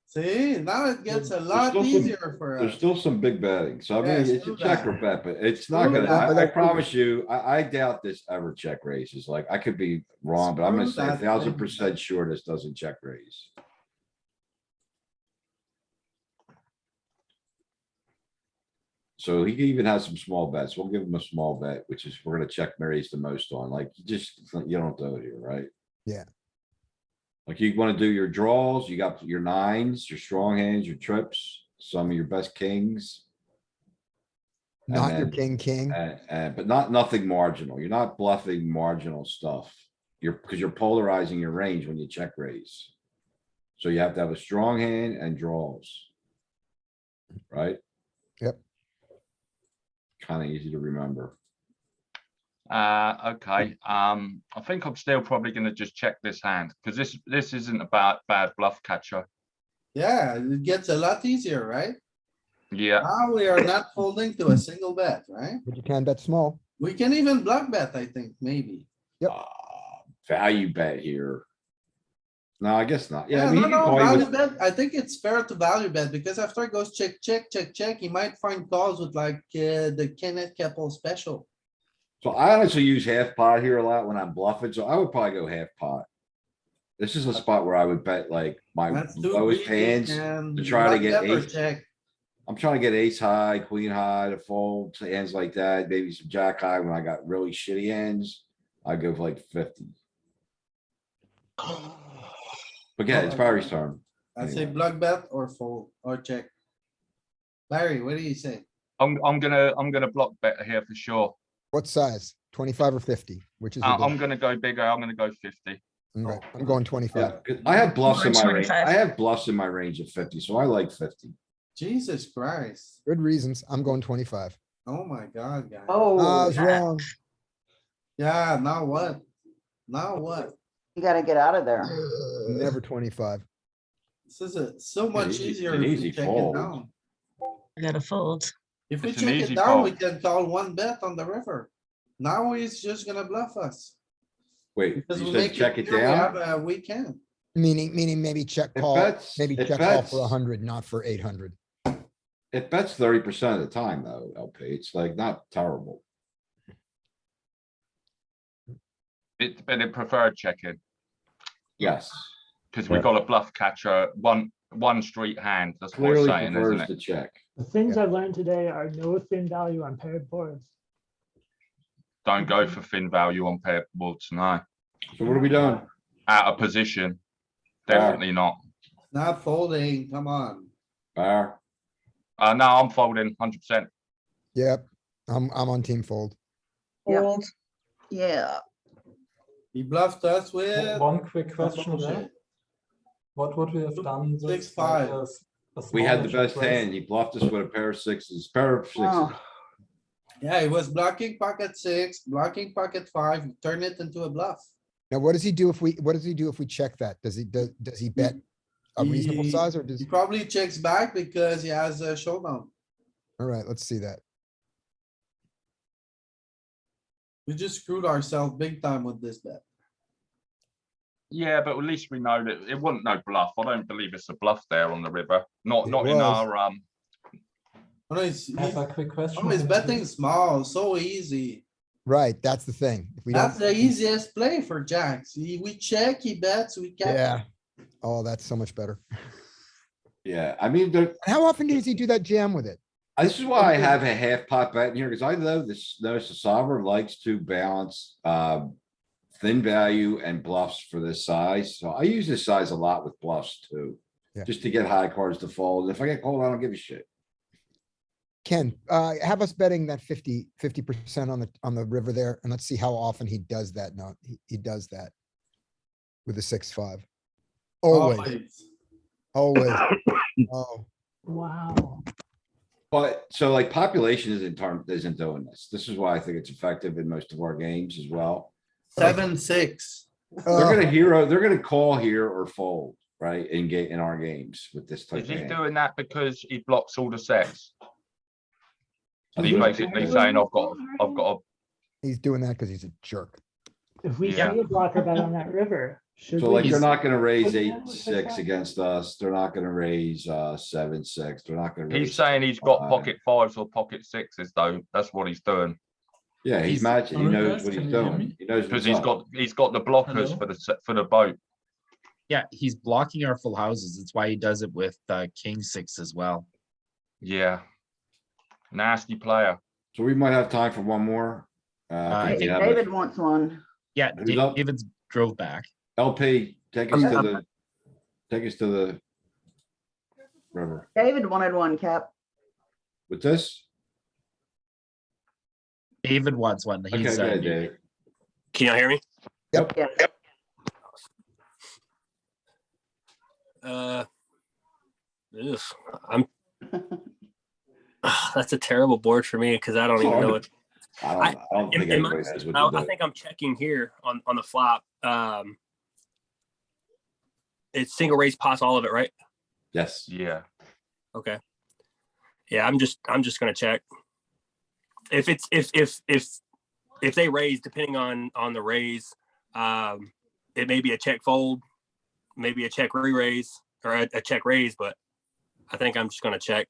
See, now it gets a lot still some- easier for There's us. still some big betting. So I Yeah, mean, it's a screw check or that. bet, but it's not Screw gonna, that. I promise you, I doubt this ever check raises. Like, I could be wrong, but I'm gonna Screw say that 1000% sure this doesn't check raise. So he even has some small bets. We'll give him a small bet, which is we're gonna check raise the most on. Like, you don't do it here, right? Yeah. Like, you wanna do your draws, you got your nines, your strong hands, your trips, some of your best kings. And Not your then- king. But nothing marginal. You're not bluffing marginal stuff. Because you're polarizing your range when you check raise. So you have to have a strong hand and draws. Right? Yep. Kinda easy to remember. Okay. I think I'm still probably gonna just check this hand because this isn't about bad bluff catcher. Yeah, it gets a lot easier, right? Yeah. Now we are not folding to a single bet, right? But you can bet small. We can even block bet, I think, maybe. Yep. Value bet here. No, I guess not. Yeah, I Yeah, mean, no, you can no, call value with, bet. I think it's fair to value bet because after it goes check, check, check, check, he might find calls with like the Kenneth Keppel special. so I honestly use half pot here a lot when I'm bluffing, so I would probably go half pot. This is a spot where I would bet like my That's too lowest greedy, hands man. to try to Block get bet or ace. check. I'm trying to get ace high, queen high to fold to hands like that, maybe some jack high when I got really shitty hands. I go for like 50. Again, it's Barry's turn. I say Anyway. block bet or fold or check. Larry, what do you say? I'm gonna block bet here for sure. What size? 25 or 50? Which is? your I'm bluff? gonna go bigger. I'm gonna go 50. Okay, I'm going Yeah, 25. 'cause I have bluffs in my range. 25. I have bluffs in my range of 50, so I like 50. Jesus Christ. Good reasons. I'm going 25. Oh my god, guys. I Oh, was wrong. Yeah, now what? Now what? you gotta get out of there. Never 25. This is so much easy- easier an if we easy check it fold. down. I gotta fold. If we It's an check it easy down, we fold. can call one bet on the river. Now he's just gonna bluff us. Wait, Because you we said make check it clear we down? have, we can. Meaning maybe check It call, bets- maybe it check call bets. for 100, not for 800. It bets 30% of the time though, LP. It's like not terrible. It's been a preferred check-in Yes, because we've got a bluff catcher, one street hand. That's what I'm clearly saying, prefers isn't it? to check. The things I've learned today are no thin value on paired boards. Don't go for thin value on paired boards, no. So what are we doing? Out of position. Definitely not. Not folding, come on. Bar, No, I'm folding 100%. Yep, I'm on team fold. Yep. Fold. Yeah. He bluffed us with. One quick question bullshit. there. What would we have done? Six, This, like, five. a We had the smaller best check raise? hand. He bluffed us with a pair of sixes, pair of sixes. Oh, Yeah, he was blocking pocket six, blocking pocket five, turn it into a bluff. Now, what does he do if we check that? Does he bet a reasonable He- size or does? He probably checks back because he has a showdown. Alright, let's see that. We just screwed ourselves big time with this bet. Yeah, but at least we know that it wasn't no bluff. I don't believe it's a bluff there on the river. Not It not in was. our Oh, no, he's, I have he's a quick question. always here. betting small, so easy. Right, that's the thing. If we That's don't, the easiest play for jacks. We check, he bets, we cap. yeah. Oh, that's so much better. Yeah, I mean, the, How often does he do that jam with it? this is why I have a half pot bet in here, because I know this, notice the solver likes to balance, thin value and bluffs for this size. So I use this size a lot with bluffs too. Yeah. Just to get high cards to fold. If I get called, I don't give a shit. Ken, have us betting that 50% on the river there, and let's see how often he does that. No, he does that. With a 6-5. Always, always. Oh, Wow. But so like population isn't doing this. This is why I think it's effective in most of our games as well. 7-6. They're gonna call here or fold, right? In our games with this type is of he hand. doing that because he blocks all the sets? And he Yeah. basically saying I've got a he's doing that because he's a jerk. If we Yeah. see a blocker bet on that river, should So we? like, they're just- not gonna raise put that 8-6 with against us. They're not gonna raise 7-6. They're not gonna. raise he's saying he's got 6-5. pocket fives or pocket sixes though. That's what he's doing. Yeah, he's matching. He Sorry, knows guys, what can he's you hear doing. me? He knows. Because what's up. he's got the blockers Hello? for the boat. Yeah, he's blocking our full houses. That's why he does it with king six as well. Yeah. Nasty player. So we might have time for one more. I think we think have a- David wants one. Yeah, Who's up? David's drove back. LP, take us to the river. David wanted one, Cap. With this? David wants one. Okay, He's good, Dave. Can y'all hear me? Yep. Yeah. Ugh, I'm. That's a terrible board for me because I don't even know what. I don't think in my- anybody knows what to I do. think I'm checking here on the flop. It's single raise pots all of it, right? Yes. Yeah. Okay. Yeah, I'm just gonna check. If they raise, depending on the raise, it may be a check fold, maybe a check re-raise or a check raise, but I think I'm just gonna check.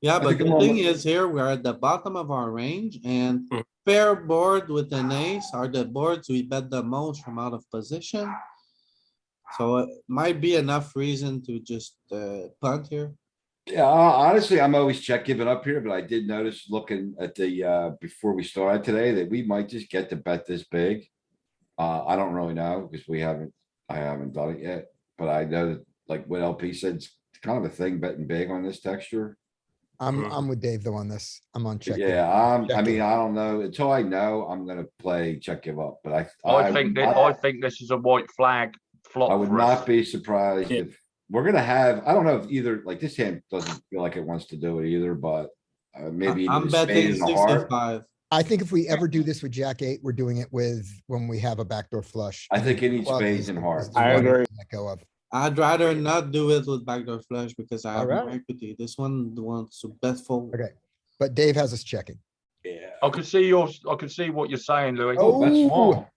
Yeah, but think the I'm thing almost- is here, we're at the bottom of our range and Mm. pair board with an ace are the boards we bet the most from out of position. So it might be enough reason to just punt here. Yeah, honestly, I'm always check giving up here, but I did notice looking at the, before we started today, that we might just get to bet this big. I don't really know, because I haven't done it yet, but I know that, like what LP said, it's kind of a thing betting big on this texture. I'm with Dave though on this. I'm on check. Yeah, I Check mean, it. I don't know, until I know, I'm gonna play check give up, but I think this is a white flag flop. I would for us. not be surprised Yeah. if we're gonna have, I don't know if either, like this hand doesn't feel like it wants to do it either, but maybe. I'm the spade betting and the heart. 65. I think if we ever do this with Jack 8, we're doing it with when we have a backdoor flush. I think it needs Clubs spades is- and is hearts. the I one agree. to let go of. I'd rather not do it with backdoor flush because I have no Alright. equity. This one wants to bet fold. Okay, but Dave has us checking. Yeah. I could see what you're saying, Louis. Oh, that's Oh. small.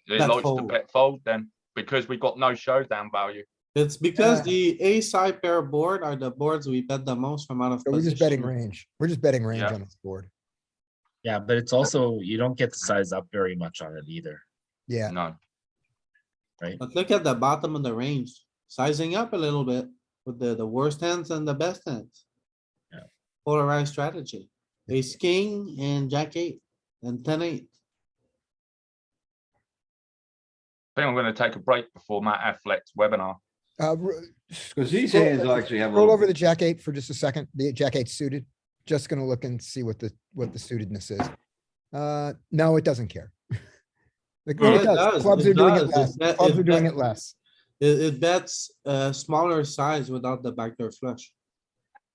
It Bet likes to fold. bet fold then, because we got no showdown value. It's because the ace high pair board are the boards we bet the most from out of So we're just betting position. range. We're just betting range Yeah. on this board. Yeah, but it's also, you don't get to size up very much on it either. Yeah, No. But look at the bottom of the range, sizing up a little bit with the worst hands and the best hands. Yeah. Polarized strategy, ace king and jack 8 and 10-8. I think I'm gonna take a break before Matt Affleck's webinar. Cause these Scroll- hands actually have a roll little. over the Jack 8 for just a second. The Jack 8 suited. Just gonna look and see what the suitedness is. No, it doesn't care. Like, Yeah, no, it it does. does, Clubs it are doing it does. less. bet- Clubs are doing bet- it less. It bets a smaller size without the backdoor flush.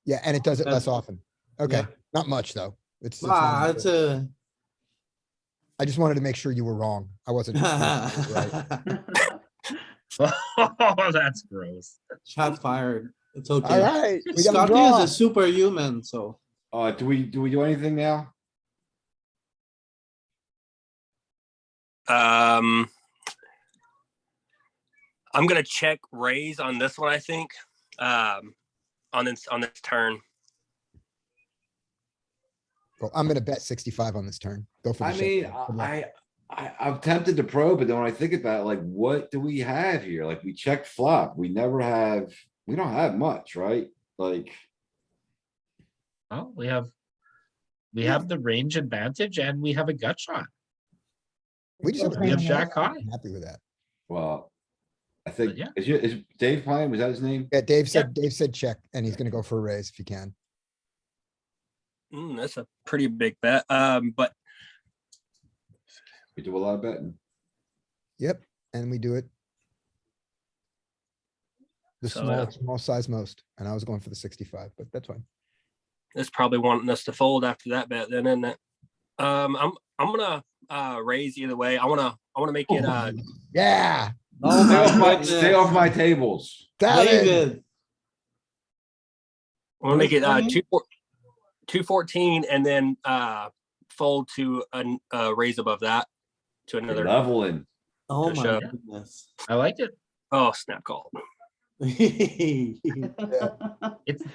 Yeah, and it does it less That's- often. Okay, yeah. not much though. It's not It's a. I just wanted to make sure you were wrong. I wasn't. Right. Oh, that's gross. Shot fired. It's okay. All right, we got a Scotty is draw. a superhuman, so. Do we do anything now? I'm gonna check raise on this one, I think. On this turn. Well, I'm gonna bet 65 on this turn. Go for the I shit. mean, Good luck. I'm tempted to probe, but then when I think about it, like, what do we have here? Like, we checked flop. We don't have much, right? Like, Well, we have the range advantage and we have a gut shot. We just have, We have jack high. I'm happy with that. well, I think, yeah. is Dave playing? Was that his name? Yeah, Dave said check, and he's gonna go for a raise if he can. That's a pretty big bet. But We do a lot of betting. Yep, and we do it. The So, small size most, and I was going for the 65, but that's fine. it's probably wanting us to fold after that bet, then, isn't it? I'm gonna raise either way. I wanna make it Yeah. Oh Stay off my tables. David. I wanna make it What is 214 and then fold to a raise above that to You're another. leveling. Oh to my shove. goodness. I like it. Oh, snap call. It's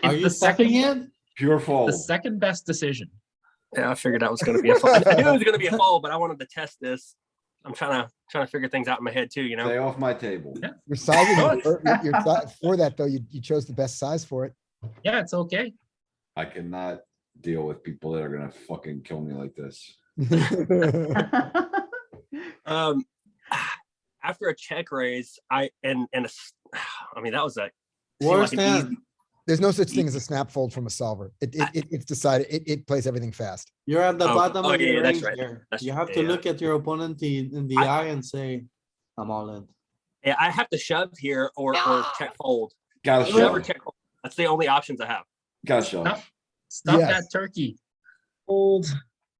Are you the second, stuffing it? Pure the fold. second best decision. Yeah, I figured that was gonna be a fold. I knew it was gonna be a fold, but I wanted to test this. I'm trying to figure things out in my head too, you know? Stay off my table. Yeah. Your sizing, for that though, you chose the best size for it. Yeah, it's okay. I cannot deal with people that are gonna fucking kill me like this. After a check raise, I mean that was a seemed Worst like an easy- hand. There's no such thing as a snap fold from a solver. It's decided, it plays everything fast. You're at the Oh, bottom oh, of yeah, your that's range right. here. That's You right, have to yeah. look at your opponent in the eye and say, I'm all in. Yeah, I have to shove here or check fold. Gotta Shove or shove. check fold. That's the only options I have. Gotta shove. Stop Yes. that turkey. Fold.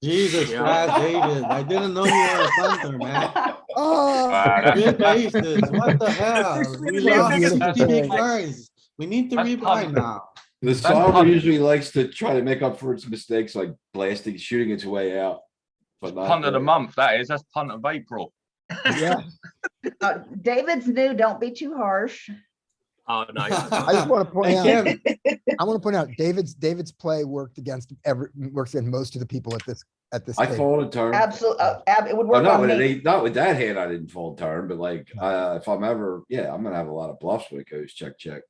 Jesus Yeah. Christ, David, I didn't know you were a punter, man. Oh, Good aces, what the hell? We lost Beautiful 50 big thing. blinds. We need to That's rebuy punt. now. The That's solver punt. usually likes to try to make up for its mistakes, like blasting, shooting its way out. But not Punt of the there. month, that is. That's punt of April. yeah. David's new, don't be too harsh. Oh no, I just want to point Hey, out, Ken, I want to point out, David's play worked against most of the people at this I table. folded turn. Absolutely, it would Well, work not on with me. not with that hand, I didn't fold turn, but like, if I'm ever, yeah, I'm gonna have a lot of bluffs when it goes check, check.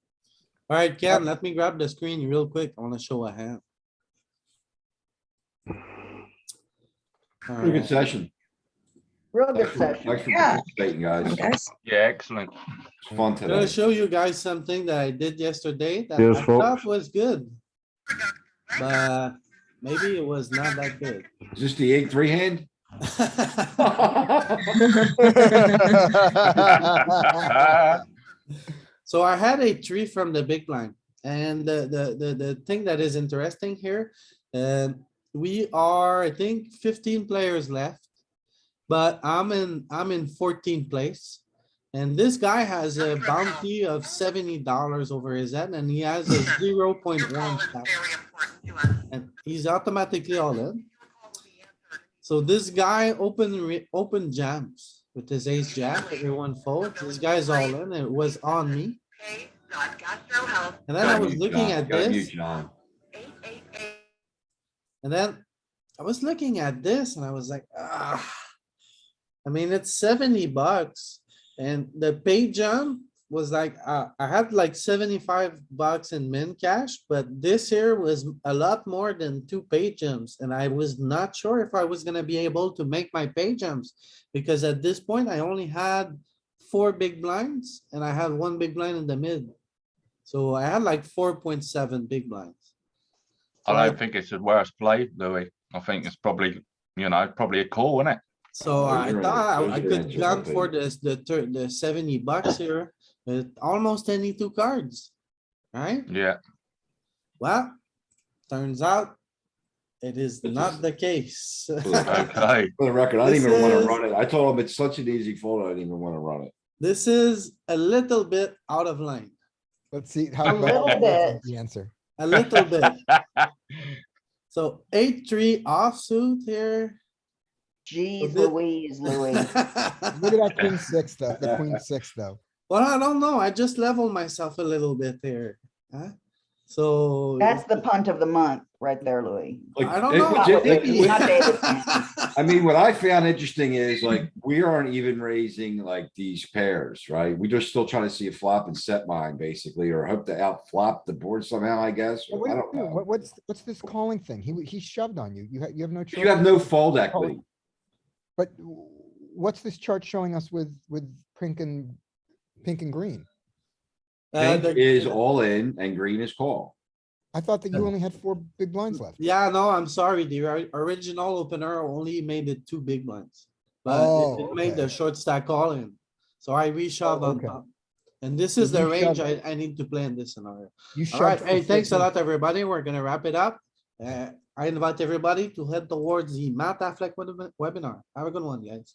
alright, Ken, let me grab the screen real quick. I wanna show a hand. Pretty good Alright, session. Real good Thanks for session. thanks for Yeah. participating, guys. Guys, Yeah, excellent. It's fun I'm gonna today. show you guys something that I did yesterday that Cheers, I folks. thought was good. But maybe it was not that good. Is this the 8-3 hand? So I had a three from the big line, and the thing that is interesting here, we are, I think, 15 players left. But I'm in 14th place. And this guy has a bounty of $70 over his head, and he has a 0.1 stack. And he's automatically all in. So this guy open jams with his ace jack, everyone folds. This guy's all in, it was on me. And then I was looking at Gotta mute this, John. and then I was looking at this and I was like, I mean, it's $70 and the pay jump was like, I had like $75 in min cash, but this here was a lot more than 2 pay jumps. And I was not sure if I was gonna be able to make my pay jumps, because at this point I only had 4 big blinds and I had 1 big blind in the mid. So I had like 4.7 big blinds. I don't think it's the worst play, Louis. I think it's probably You know, probably a call, isn't it? So I Those are thought I in could gun for anticipation. the $70 here, with almost any two cards. Right? Yeah. Well, turns out it is It's not just- the case. Okay. For the record, I didn't This even wanna is- run it. I told him it's such an easy fold, I didn't even wanna run it. This is a little bit out of line, Let's see A how. little bit. The answer. a little bit. So 8-3 offsuit here. Geez thi- Louise, Louis. Look at that queen six though, the queen six though. Well, I don't know. I just leveled myself a little bit here. Huh? So. That's the punt of the month right there, Louis. Like, I don't it know. was- Not it- Louis, not David. I mean, what I found interesting is like, we aren't even raising like these pairs, right? We're just still trying to see a flop and set mine basically, or hope to out flop the board somehow, I guess. Well, or what I do you don't do? know. What's this calling thing? He shoved on you. You have no choice. You have no fold equity. But what's this chart showing us with pink and green? Pink the- is all in and green is call. I thought that you only had 4 big blinds left. Yeah, no, I'm sorry. The original opener only made it 2 big blinds. But Oh, it made the okay. short stack all in. So I reshoved Oh, on okay. top. And this So is the you range shoved- I need to play in this scenario. You Alright, shoved. hey, for thanks a 14. lot, everybody. We're gonna wrap it up. I invite everybody to head towards the Matt Affleck webinar. Have a good one, guys.